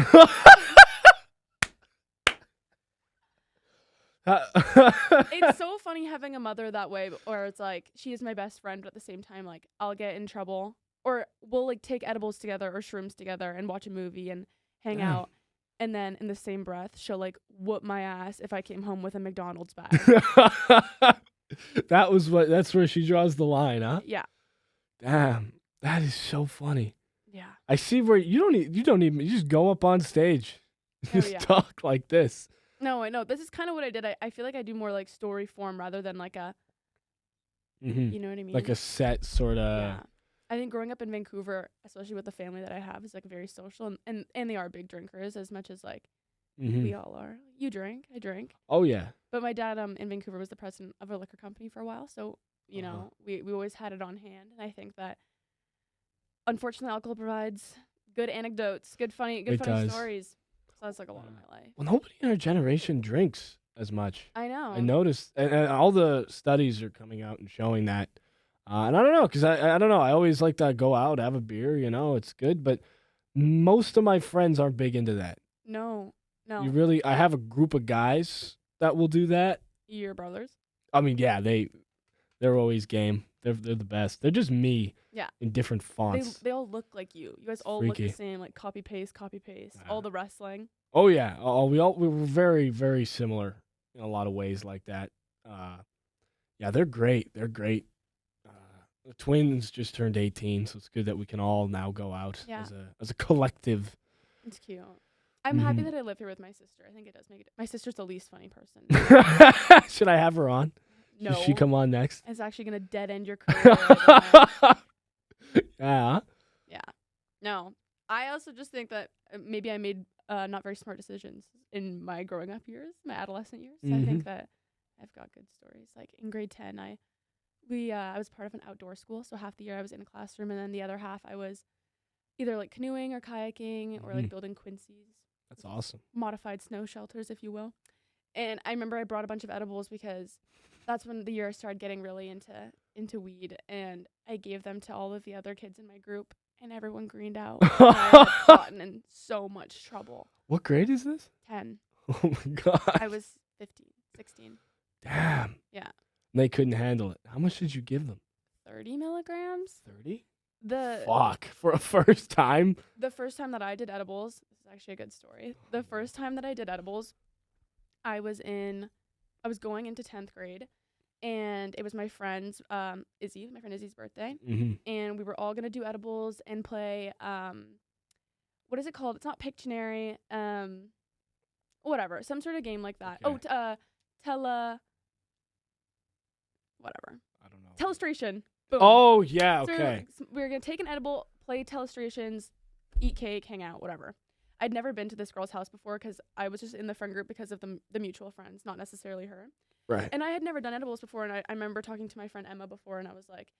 It's so funny having a mother that way, where it's like, she is my best friend, but at the same time, like, I'll get in trouble, or we'll, like, take edibles together or shrooms together and watch a movie and hang out, and then in the same breath, she'll, like, whoop my ass if I came home with a McDonald's bag. That's where she draws the line, huh? Yeah. Damn, that is so funny. Yeah. I see where you just go up on stage, just talk like this. No, I know. This is kind of what I did. I feel like I do more, like, story form rather than, like, a, you know what I mean? Like a set sort of. Yeah. I think growing up in Vancouver, especially with the family that I have, is, like, very social, and they are big drinkers as much as, like, we all are. You drink, I drink. Oh yeah. But my dad in Vancouver was the president of a liquor company for a while, so you know we always had it on hand, and I think that unfortunately alcohol provides good anecdotes, good funny stories. So that's, like, a lot of my life. Well, nobody in our generation drinks as much. I know. I noticed, and all the studies are coming out and showing that. And I don't know, because I don't know. I always like to go out, have a beer, it's good. But most of my friends aren't big into that. No. I have a group of guys that will do that. Your brothers? I mean, yeah, they're always game. They're the best. They're just me. Yeah. In different fonts. They all look like you. You guys all look the same, like copy paste. All the wrestling. Oh yeah. We were very, very similar in a lot of ways like that. Yeah, they're great. They're great. The twins just turned 18, so it's good that we can all now go out as a collective. It's cute. I'm happy that I live here with my sister. I think it does make it. My sister's the least funny person. Should I have her on? No. Should she come on next? It's actually gonna dead end your career. Yeah. Yeah. No. I also just think that maybe I made not very smart decisions in my growing up years, my adolescent years. So I think that I've got good stories. Like in grade 10, I was part of an outdoor school, so half the year I was in a classroom, and then the other half I was either, like, canoeing or kayaking or, like, building quincees. That's awesome. Modified snow shelters, if you will. And I remember I brought a bunch of edibles because that's when the year I started getting really into weed, and I gave them to all of the other kids in my group, and everyone greened out. And I had gotten in so much trouble. What grade is this? 10. Oh my God. I was 15, 16. Damn. Yeah. They couldn't handle it. How much did you give them? 30 milligrams? 30? The Fuck. For a first time? The first time that I did edibles, this is actually a good story. The first time that I did edibles, I was going into 10th grade, and it was my friend's, Izzy, my friend Izzy's birthday, and we were all going to do edibles and play, what is it called? It's not Pictionary. whatever, some sort of game like that. Okay. Whatever. I don't know. Telestration. Boom. Oh, yeah, So okay. we're going to take an edible, play telestrations, eat cake, hang out, whatever. I'd never been to this girl's house before because I was just in the friend group because of the mutual friends, not necessarily her. Right. And I had never done edibles before, and I remember talking to my friend Emma before, and I was like,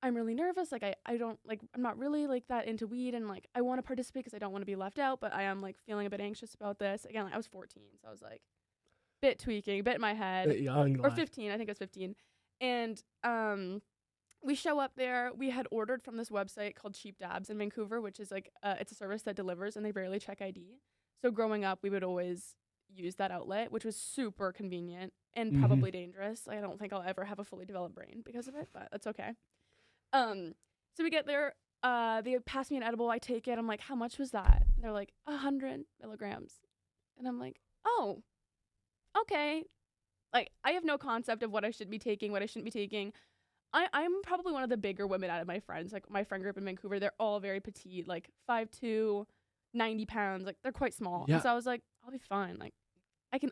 I'm really nervous. Like, I don't, like, I'm not really, like, that into weed, and, like, I want to participate because I don't want to be left out, but I am, like, feeling a bit anxious about this. Again, like, I was 14, so I was, like, bit tweaking, bit in my head. Young Or lad. 15, I think I was 15. And we show up there. We had ordered from this website called Cheap Dabs in Vancouver, which is, like, it's a service that delivers, and they rarely check ID. So growing up, we would always use that outlet, which was super convenient and probably dangerous. I don't think I'll ever have a fully developed brain because of it, but that's okay. So we get there, they pass me an edible, I take it, I'm like, how much was that? They're like, 100 milligrams. And I'm like, oh, okay. Like, I have no concept of what I should be taking, what I shouldn't be taking. I'm probably one of the bigger women out of my friends. Like, my friend group in Vancouver, they're all very petite, like 5'2", 90 pounds. Like, they're quite small. Yeah. And so I was like, I'll be fine. Like,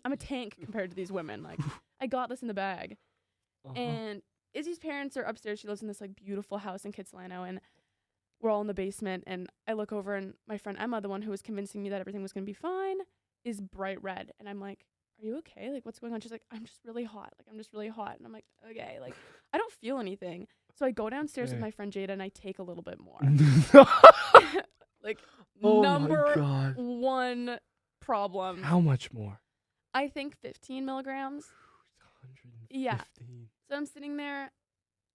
I'm a tank compared to these women. Like, I got this in the bag. And Izzy's parents are upstairs. She lives in this, like, beautiful house in Kitsilano, and we're all in the basement. And I look over, and my friend Emma, the one who was convincing me that everything was going to be fine, is bright red. And I'm like, are you okay? Like, what's going on? She's like, I'm just really hot. Like, I'm just really hot. And I'm like, okay. Like, I don't feel anything. So I go downstairs with my friend Jada, and I take a little bit more. Like, Oh my number God. one problem. How much more? I think 15 milligrams. 115. Yeah. So I'm sitting there.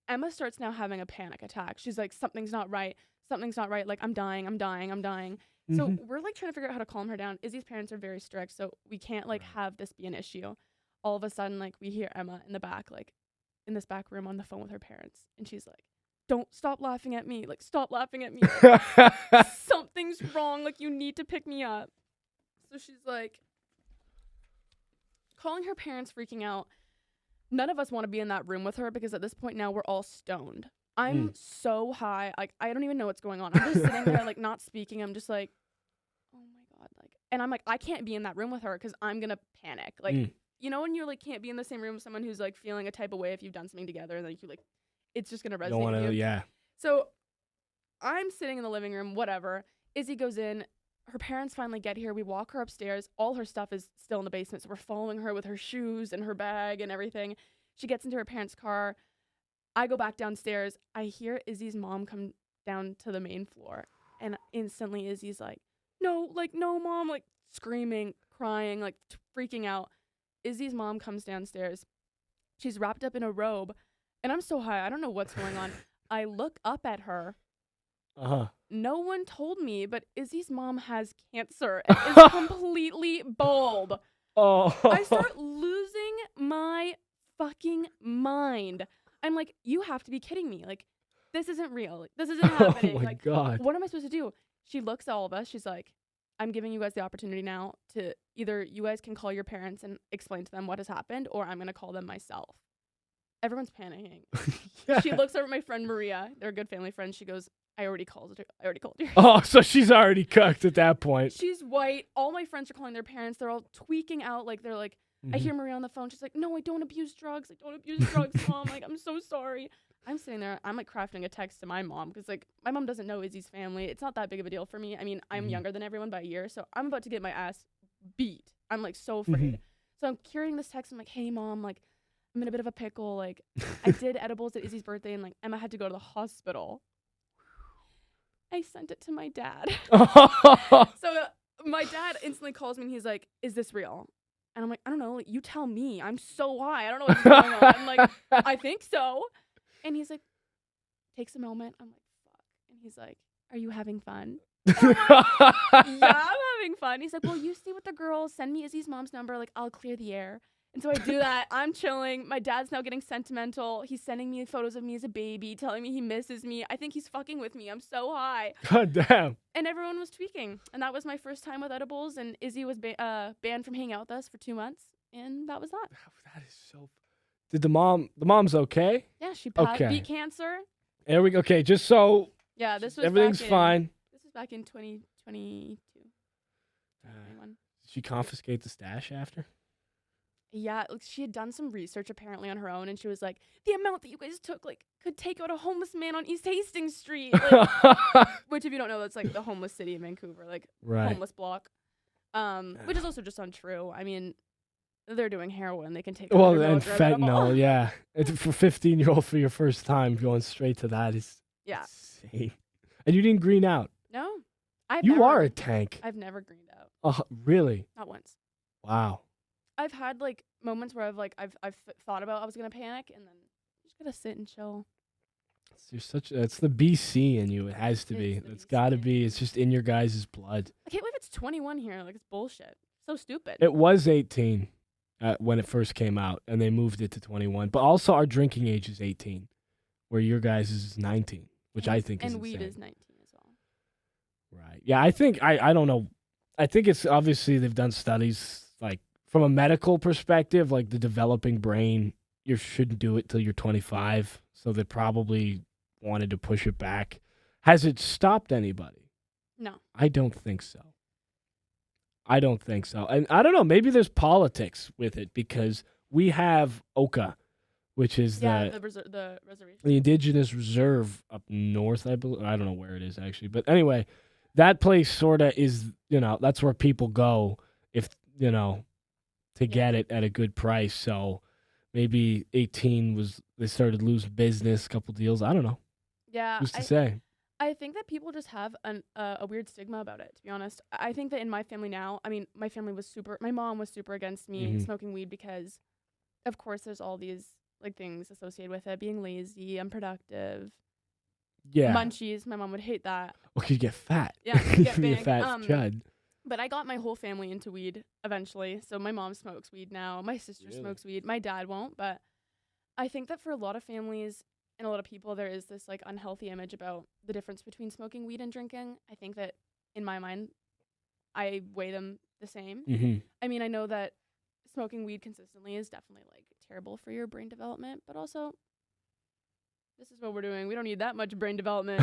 Emma starts now having a panic attack. She's like, something's not right. Something's not right. Like, I'm dying. I'm dying. I'm dying. So we're, like, trying to figure out how to calm her down. Izzy's parents are very strict, so we can't, like, have this be an issue. All of a sudden, like, we hear Emma in the back, like, in this back room on the phone with her parents. And she's like, don't stop laughing at me. Like, stop laughing at me. Like, something's wrong. Like, you need to pick me up. So she's, like, calling her parents, freaking out. None of us want to be in that room with her because at this point now we're all stoned. I'm so high. Like, I don't even know what's going on. I'm just sitting there, like, not speaking. I'm just like, oh my God. Like, and I'm like, I can't be in that room with her because I'm going to panic. Like, you know, when you, like, can't be in the same room with someone who's, like, feeling a type of way if you've done something together and, like, you, like, it's just going to resonate with you. Yeah. So I'm sitting in the living room, whatever. Izzy goes in. Her parents finally get here. We walk her upstairs. All her stuff is still in the basement. So we're following her with her shoes and her bag and everything. She gets into her parents' car. I go back downstairs. I hear Izzy's mom come down to the main floor. And instantly Izzy's like, no, mom, like screaming, crying, like freaking out. Izzy's mom comes downstairs. She's wrapped up in a robe. And I'm so high. I don't know what's going on. I look up at her. No one told me, but Izzy's mom has cancer and is completely bald. Oh. I start losing my fucking mind. I'm like, you have to be kidding me. Like, this isn't real. Like, this isn't happening. Oh my like, God. what am I supposed to do? She looks at all of us. She's like, I'm giving you guys the opportunity now to either you guys can call your parents and explain to them what has happened, or I'm going to call them myself. Everyone's panicking. Yeah. She looks over at my friend Maria. They're a good family friend. She goes, I already called her. Oh, so she's already cooked at that point. She's white. All my friends are calling their parents. They're all tweaking out. Like, they're like, I hear Maria on the phone. She's like, no, I don't abuse drugs. I don't abuse drugs, Mom. Like, I'm so sorry. I'm sitting there. I'm, like, crafting a text to my mom because, like, my mom doesn't know Izzy's family. It's not that big of a deal for me. I mean, I'm younger than everyone by a year, so I'm about to get my ass beat. I'm, like, so afraid. So I'm carrying this text. I'm like, hey, Mom, like, I'm in a bit of a pickle. Like, I did edibles at Izzy's birthday, and, like, Emma had to go to the hospital. I sent it to my dad. So my dad instantly calls me, and he's like, is this real? And I'm like, I don't know. Like, you tell me. I'm so high. I don't know what's going on. I'm like, I think so. And he's like, takes a moment. I'm like, fuck. And he's like, are you having fun? And I'm like, yeah, I'm having fun. He's like, well, you stay with the girls. Send me Izzy's mom's number. Like, I'll clear the air. And so I do that. I'm chilling. My dad's now getting sentimental. He's sending me photos of me as a baby, telling me he misses me. I think he's fucking with me. I'm so high. God damn. And everyone was tweaking. And that was my first time with edibles. And Izzy was banned from hanging out with us for 2 months. And that was that. That is so. Did the mom's okay? Yeah, she beat cancer. There we go. Okay, just so Yeah, this was everything's fine. This was back in 2022. 2021. she confiscate the stash after? Yeah, like she had done some research apparently on her own, and she was like, the amount that you guys took like could take out a homeless man on East Hastings Street, like, which if you don't know, that's like the homeless city in Vancouver, like homeless block, which is also just untrue. I mean, they're doing heroin; they can take. Well, and fentanyl, yeah. It's for 15-year-old for your first time going straight to that is insane. And you didn't green out. No, you are a tank. I've never greened out. Oh, really? Not once. Wow. I've had like moments where I've thought about I was gonna panic, and then I'm just gonna sit and chill. It's the BC in you. It has to be. It's got to be. It's just in your guys' blood. I can't believe it's 21 here. Like, it's bullshit. So stupid. It was 18 when it first came out, and they moved it to 21. But also, our drinking age is 18, where your guys' is 19, which I think is insane. And weed is 19 as well. Right. Yeah, I think, I don't know. I think it's obviously they've done studies, like, from a medical perspective, like the developing brain, you shouldn't do it till you're 25. So they probably wanted to push it back. Has it stopped anybody? No. I don't think so. And I don't know, maybe there's politics with it because we have Oka, which is the reservation. The Indigenous Reserve up north, I believe. I don't know where it is actually. But anyway, that place sort of is, that's where people go if, to get it at a good price. So maybe 18 they started losing business, a couple deals. I don't know. Yeah. Who's to say? I think that people just have a weird stigma about it, to be honest. I think that in my family now, I mean, my mom was super against me smoking weed because, of course, there's all these like things associated with it, being lazy, unproductive. Yeah. Munchies. My mom would hate that. Well, you get fat. Yeah, you get be a big. fat chud. But I got my whole family into weed eventually. So my mom smokes weed now. My sister smokes weed. My dad won't. But I think that for a lot of families and a lot of people, there is this like unhealthy image about the difference between smoking weed and drinking. I think that in my mind, I weigh them the same. Mm-hmm. I mean, I know that smoking weed consistently is definitely like terrible for your brain development, but also this is what we're doing. We don't need that much brain development.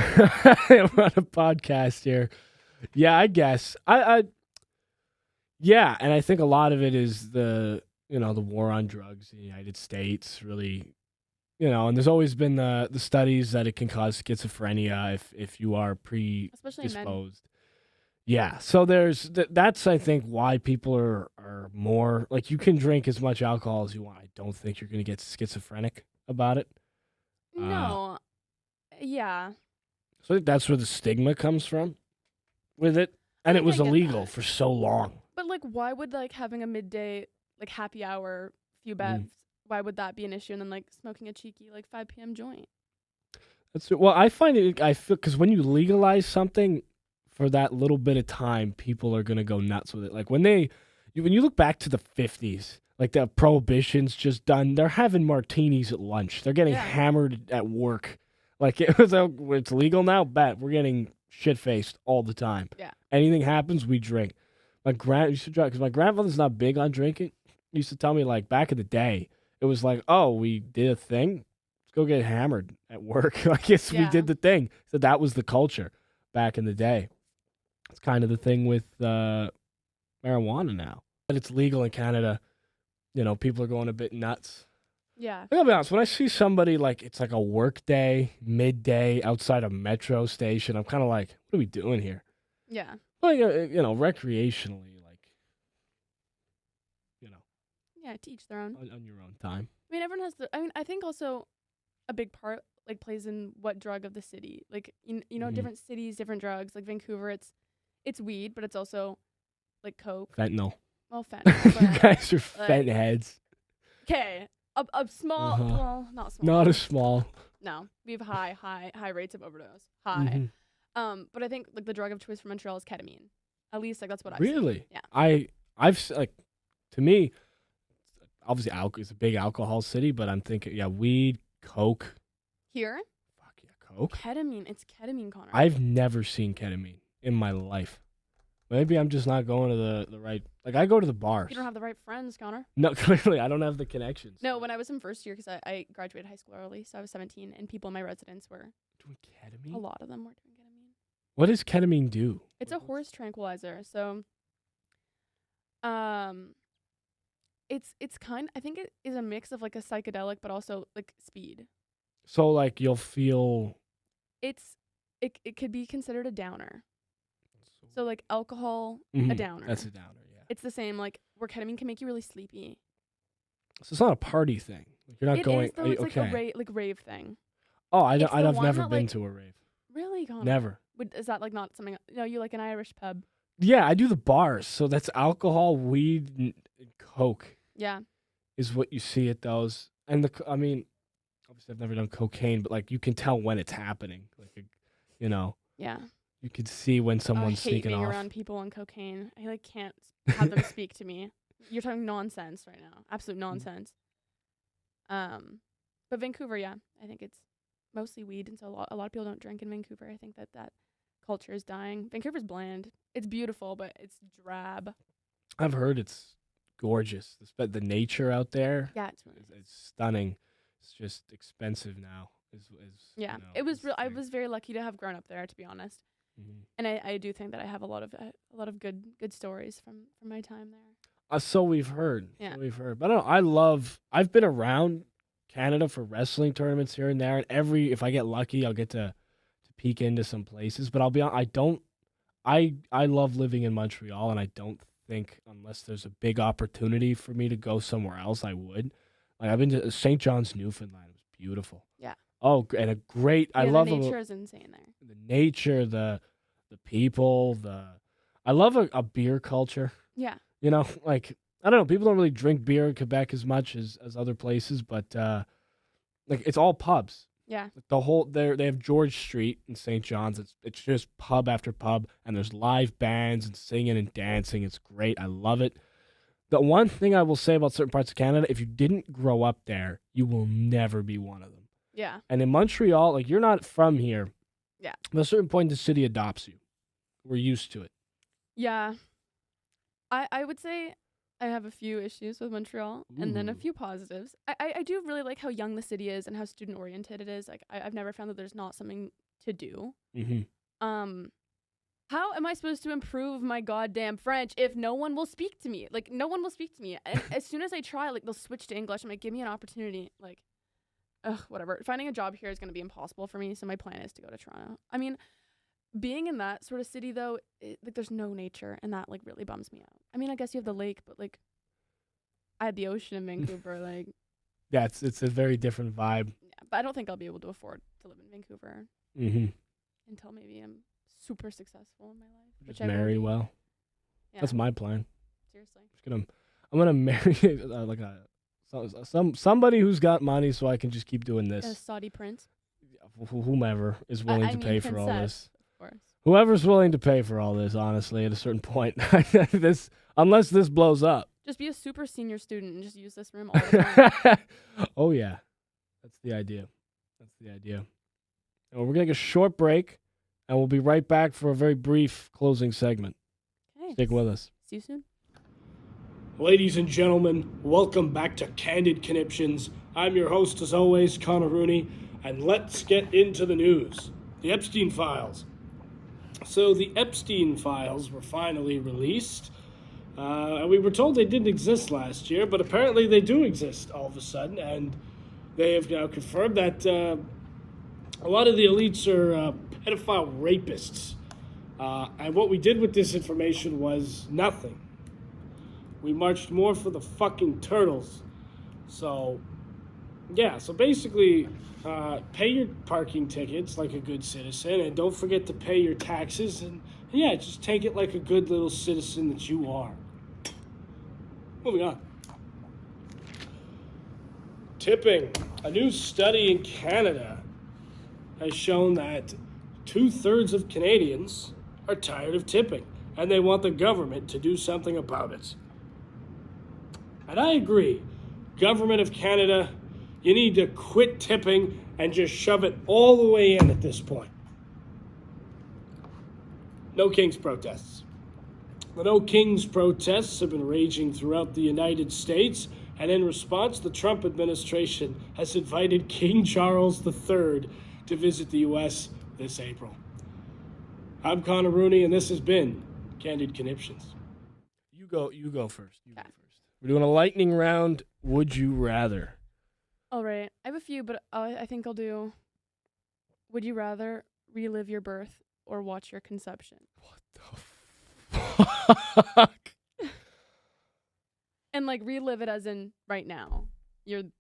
We're on a podcast here. Yeah, I guess. Yeah, and I think a lot of it is the war on drugs in the United States, really, and there's always been the studies that it can cause schizophrenia if you are especially in men. Yeah, so that's I think why people are more like you can drink as much alcohol as you want. I don't think you're going to get schizophrenic about it. No. Yeah. So I think that's where the stigma comes from with it. And it was illegal for so long. But like, why would like having a midday like happy hour, few bevs, why would that be an issue? And then like smoking a cheeky like 5 p.m. joint. Well, I feel because when you legalize something for that little bit of time, people are gonna go nuts with it. Like when you look back to the 50s, like the prohibition's just done, they're having martinis at lunch. They're getting hammered at work. Like it's legal now. Bet we're getting shit-faced all the time. Yeah. Anything happens, we drink. My used to drive because my grandfather's not big on drinking. He used to tell me like back in the day, it was like, oh, we did a thing. Let's go get hammered at work. I guess we did the thing. So that was the culture back in the day. It's kind of the thing with marijuana now. But it's legal in Canada. People are going a bit nuts. Yeah. I gotta be honest, when I see somebody like it's like a work day, midday outside a metro station, I'm kind of like, what are we doing here? Yeah. Like, recreationally, like, Yeah, to each their own. On your own time. I mean, everyone has I think also a big part like plays in what drug of the city. Like, different cities, different drugs. Like Vancouver, it's weed, but it's also like coke. Fentanyl. Well, fentanyl. You guys are fent heads. Okay. A small, well, not small. Not a small. No, we have high rates of overdose. High. But I think like the drug of choice for Montreal is ketamine. At least like that's what I've seen. Really? Yeah. I've like, to me, obviously it's a big alcohol city, but I'm thinking weed, coke. Here? Fuck yeah, coke. Ketamine. It's ketamine, Connor. I've never seen ketamine in my life. Maybe I'm just not going to the right... Like, I go to the bars. You don't have the right friends, Connor. No, clearly, I don't have the connections. No, when I was in first year, because I graduated high school early, so I was 17, and people in my residence were... Doing ketamine? A lot of them were doing ketamine. What does ketamine do? It's a horse tranquilizer, so... It's kind. I think it is a mix of like a psychedelic, but also like speed. So like you'll feel. It could be considered a downer. So like alcohol, a Mhm, downer. That's a downer. Yeah. It's the same. Like where ketamine can make you really sleepy. So it's not a party thing. Like you're not It going. is though. are you- It's okay. like rave thing. Oh, it's the I've one never that, been like- to a rave. Really, Connor? Never. Is that like not something? No, you like an Irish pub. Yeah, I do the bars. So that's alcohol, weed, and coke Yeah. is what you see at those. And I mean, obviously I've never done cocaine, but like you can tell when it's happening. Like, Yeah. you can see when I someone's hate sneaking being off. around people on cocaine. I like can't have them speak to me. You're talking nonsense right now. Absolute nonsense. But Vancouver, yeah, I think it's mostly weed, and so a lot of people don't drink in Vancouver. I think that culture is dying. Vancouver's bland. It's beautiful, but it's drab. I've heard it's gorgeous. The nature out there Yeah, it's really. is stunning. It's just expensive now. Yeah, you know, it was is real. the I thing. was very lucky to have grown up there, to be honest. Mhm. And I do think that I have a lot of good stories from my time there. So we've heard. Yeah. So we've heard. But I don't know. I've been around Canada for wrestling tournaments here and there, and if I get lucky, I'll get to peek into some places. But I'll be honest, I love living in Montreal, and I don't think unless there's a big opportunity for me to go somewhere else, I would. Like I've been to St. John's, Newfoundland. It was beautiful. Yeah. Oh, and a great. I Yeah, love the nature is insane there. the nature, the people, I love a beer culture. Yeah. You know, like I don't know, people don't really drink beer in Quebec as much as other places, but like it's all pubs. Yeah. Like they have George Street in St. John's. It's just pub after pub, and there's live bands and singing and dancing. It's great. I love it. The one thing I will say about certain parts of Canada, if you didn't grow up there, you will never be one of them. Yeah. And in Montreal, like you're not from here. Yeah. But at a certain point, the city adopts you. We're used to it. Yeah. I would say I have a few issues with Montreal and then a Ooh. few positives. I do really like how young the city is and how student oriented it is. Like I've never found that there's not something to do. Mm-hmm. How am I supposed to improve my goddamn French if no one will speak to me? Like no one will speak to me. And as soon as I try, like they'll switch to English. I'm like, give me an opportunity. Like, whatever. Finding a job here is gonna be impossible for me. So my plan is to go to Toronto. I mean, being in that sort of city though, like there's no nature, and that like really bums me out. I mean, I guess you have the lake, but like I had the ocean in Vancouver. Like, Yeah, it's a very different vibe. yeah, but I don't think I'll be able to afford to live in Vancouver Mm-hmm. until maybe I'm super successful in my life. Just which I will marry be. well. Yeah, That's my plan. seriously. I'm gonna marry like somebody who's got money, so I can just keep doing A this. Saudi prince, Whomever is willing I to mean pay for all princess, this. of course. Whoever's willing to pay for all this, honestly, at a certain point, unless this blows up. Just be a super senior student and just use this room all the time. Oh yeah, that's the idea. And we're gonna take a short break, and we'll be right back for a very brief closing segment. Okay. Stick with us. See you soon. Ladies and gentlemen, welcome back to Candid Conniptions. I'm your host, as always, Connor Rooney, and let's get into the news. The Epstein Files. So the Epstein Files were finally released. And we were told they didn't exist last year, but apparently they do exist all of a sudden, and they have now confirmed that a lot of the elites are pedophile rapists. And what we did with this information was nothing. We marched more for the fucking turtles. So, yeah, so basically, pay your parking tickets like a good citizen, and don't forget to pay your taxes, and yeah, just take it like a good little citizen that you are. Moving on. Tipping. A new study in Canada has shown that 2/3 of Canadians are tired of tipping, and they want the government to do something about it. And I agree. Government of Canada, you need to quit tipping and just shove it all the way in at this point. No Kings protests. The No Kings protests have been raging throughout the United States, and in response, the Trump administration has invited King Charles III to visit the U.S. this April. I'm Connor Rooney, and this has been Candid Conniptions. You You go first. You go Okay. first. We're doing a lightning round. Would you rather? All right. I have a few, but I think I'll do. Would you rather relive your birth or watch your conception? What the fuck? And like relive it as in right now. You'd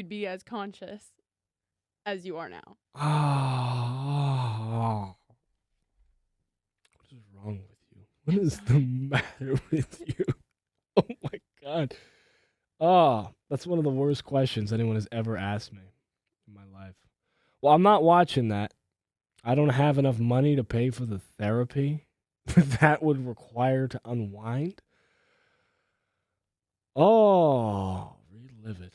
be as conscious as you are now. Oh. What is wrong with you? What is the matter with you? Oh my god. Oh, that's one of the worst questions anyone has ever asked me in my life. Well, I'm not watching that. I don't have enough money to pay for the therapy that would require to unwind. Oh, relive it.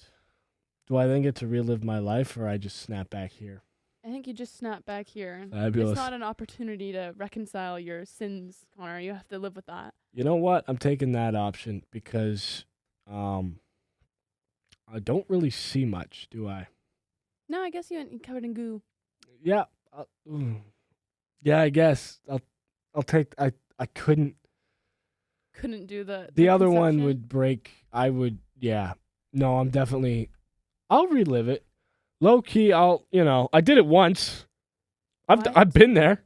Do I then get to relive my life, or I just snap back here? I think you just snap back here. Fabulous. It's not an opportunity to reconcile your sins, Connor. You have to live with that. You know what? I'm taking that option because I don't really see much, do I? No, I guess you ain't covered in goo. Yeah. Yeah, I guess. I'll take I couldn't. Couldn't do the The other one conception. would break. I would, yeah. No, I'll relive it. Low key, I did it once. What? I've been there.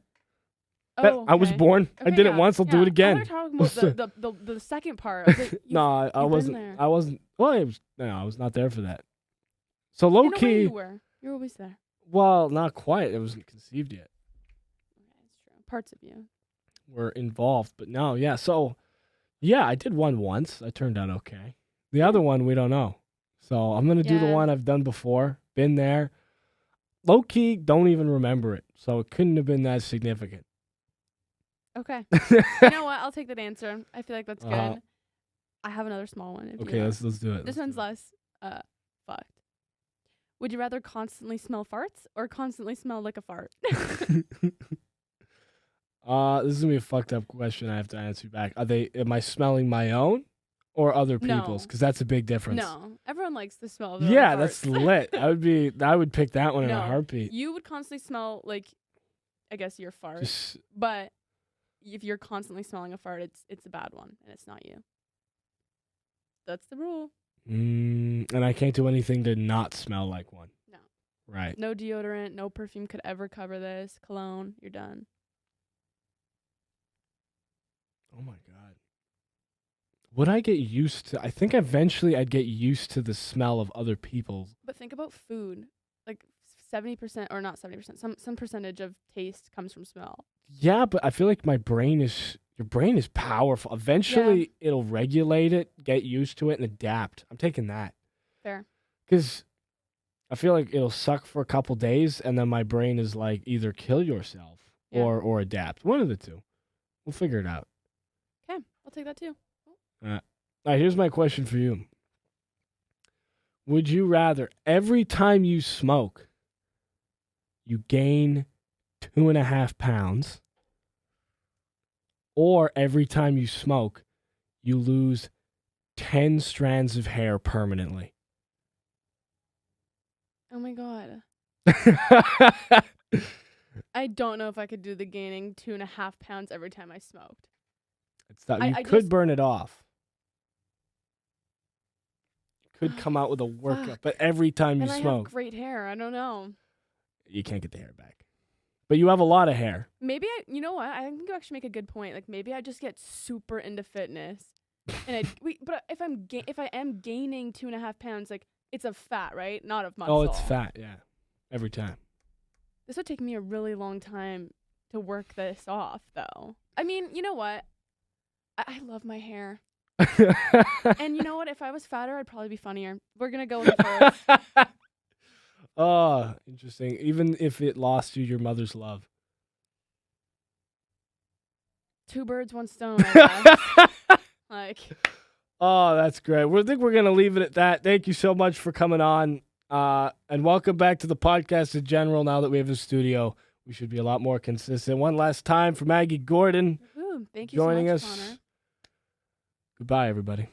Oh, I was okay. born. I Okay, did yeah, it once, I'll do yeah. it again. I talking about the second part. I was like, No, I you've wasn't. been there. I wasn't. Well, I was not there for that. So low In a way key, you were. You're always there. well, not quite. It wasn't conceived yet. Okay, that's true. Parts of you. Were involved, but no, yeah. So, yeah, I did one once. I turned out okay. The other one, we don't know. So I'm gonna do the Yeah. one I've done before. Been there. Low key, don't even remember it. So it couldn't have been that significant. Okay. You know what? I'll take that answer. I feel like that's good. Uh-huh. I have another small one. If you Okay, want. let's do it. This Let's one's do it. less fucked. Would you rather constantly smell farts or constantly smell like a fart? This is gonna be a fucked up question. I have to answer back. Am I smelling my own or other people's? No. Because that's a big difference. No. Everyone likes the smell of their Yeah, own that's farts. lit. I would pick that one in a No. heartbeat. You would constantly smell like, I guess, your fart. Just But if you're constantly smelling a fart, it's a bad one, and it's not you. That's the rule. and I can't do anything to not smell like one. No. Right. No deodorant, no perfume could ever cover this. Cologne, you're done. Oh my god. Would I get used to? I think eventually I'd get used to the smell of other people's. But think about food. Like 70% or not 70%. Some percentage of taste comes from smell. Yeah, but I feel like your brain is powerful. Eventually it'll regulate it, get used to it, and adapt. I'm taking that. Fair. Because I feel like it'll suck for a couple days, and then my brain is like, either kill yourself Yeah. or adapt. One of the two. We'll figure it out. Okay, I'll take that too. All right, here's my question for you. Would you rather every time you smoke, you gain 2.5 pounds, or every time you smoke, you lose 10 strands of hair permanently? Oh my god. I don't know if I could do the gaining 2.5 pounds every time I smoked. It's not, I you could just- burn it off. You could come out with a workout, Fuck. but every time you And I smoke, have great hair. I don't know. you can't get the hair back. But you have a lot of hair. Maybe you know what? I think you actually make a good point. Like maybe I just get super into fitness, and but if I am gaining 2.5 pounds, like it's of fat, right? Not of muscle. Oh, it's fat, yeah. Every time. This would take me a really long time to work this off, though. I mean, you know what? I love my hair, and you know what? If I was fatter, I'd probably be funnier. We're gonna go with it first. Oh, interesting. Even if it lost you your mother's love. 2 birds, 1 stone. I guess. Like. Oh, that's great. I think we're going to leave it at that. Thank you so much for coming on. And welcome back to the podcast in general. Now that we have a studio, we should be a lot more consistent. One last time for Maggie Gordon Woohoo, thank you joining so much, us. Connor. Goodbye, everybody.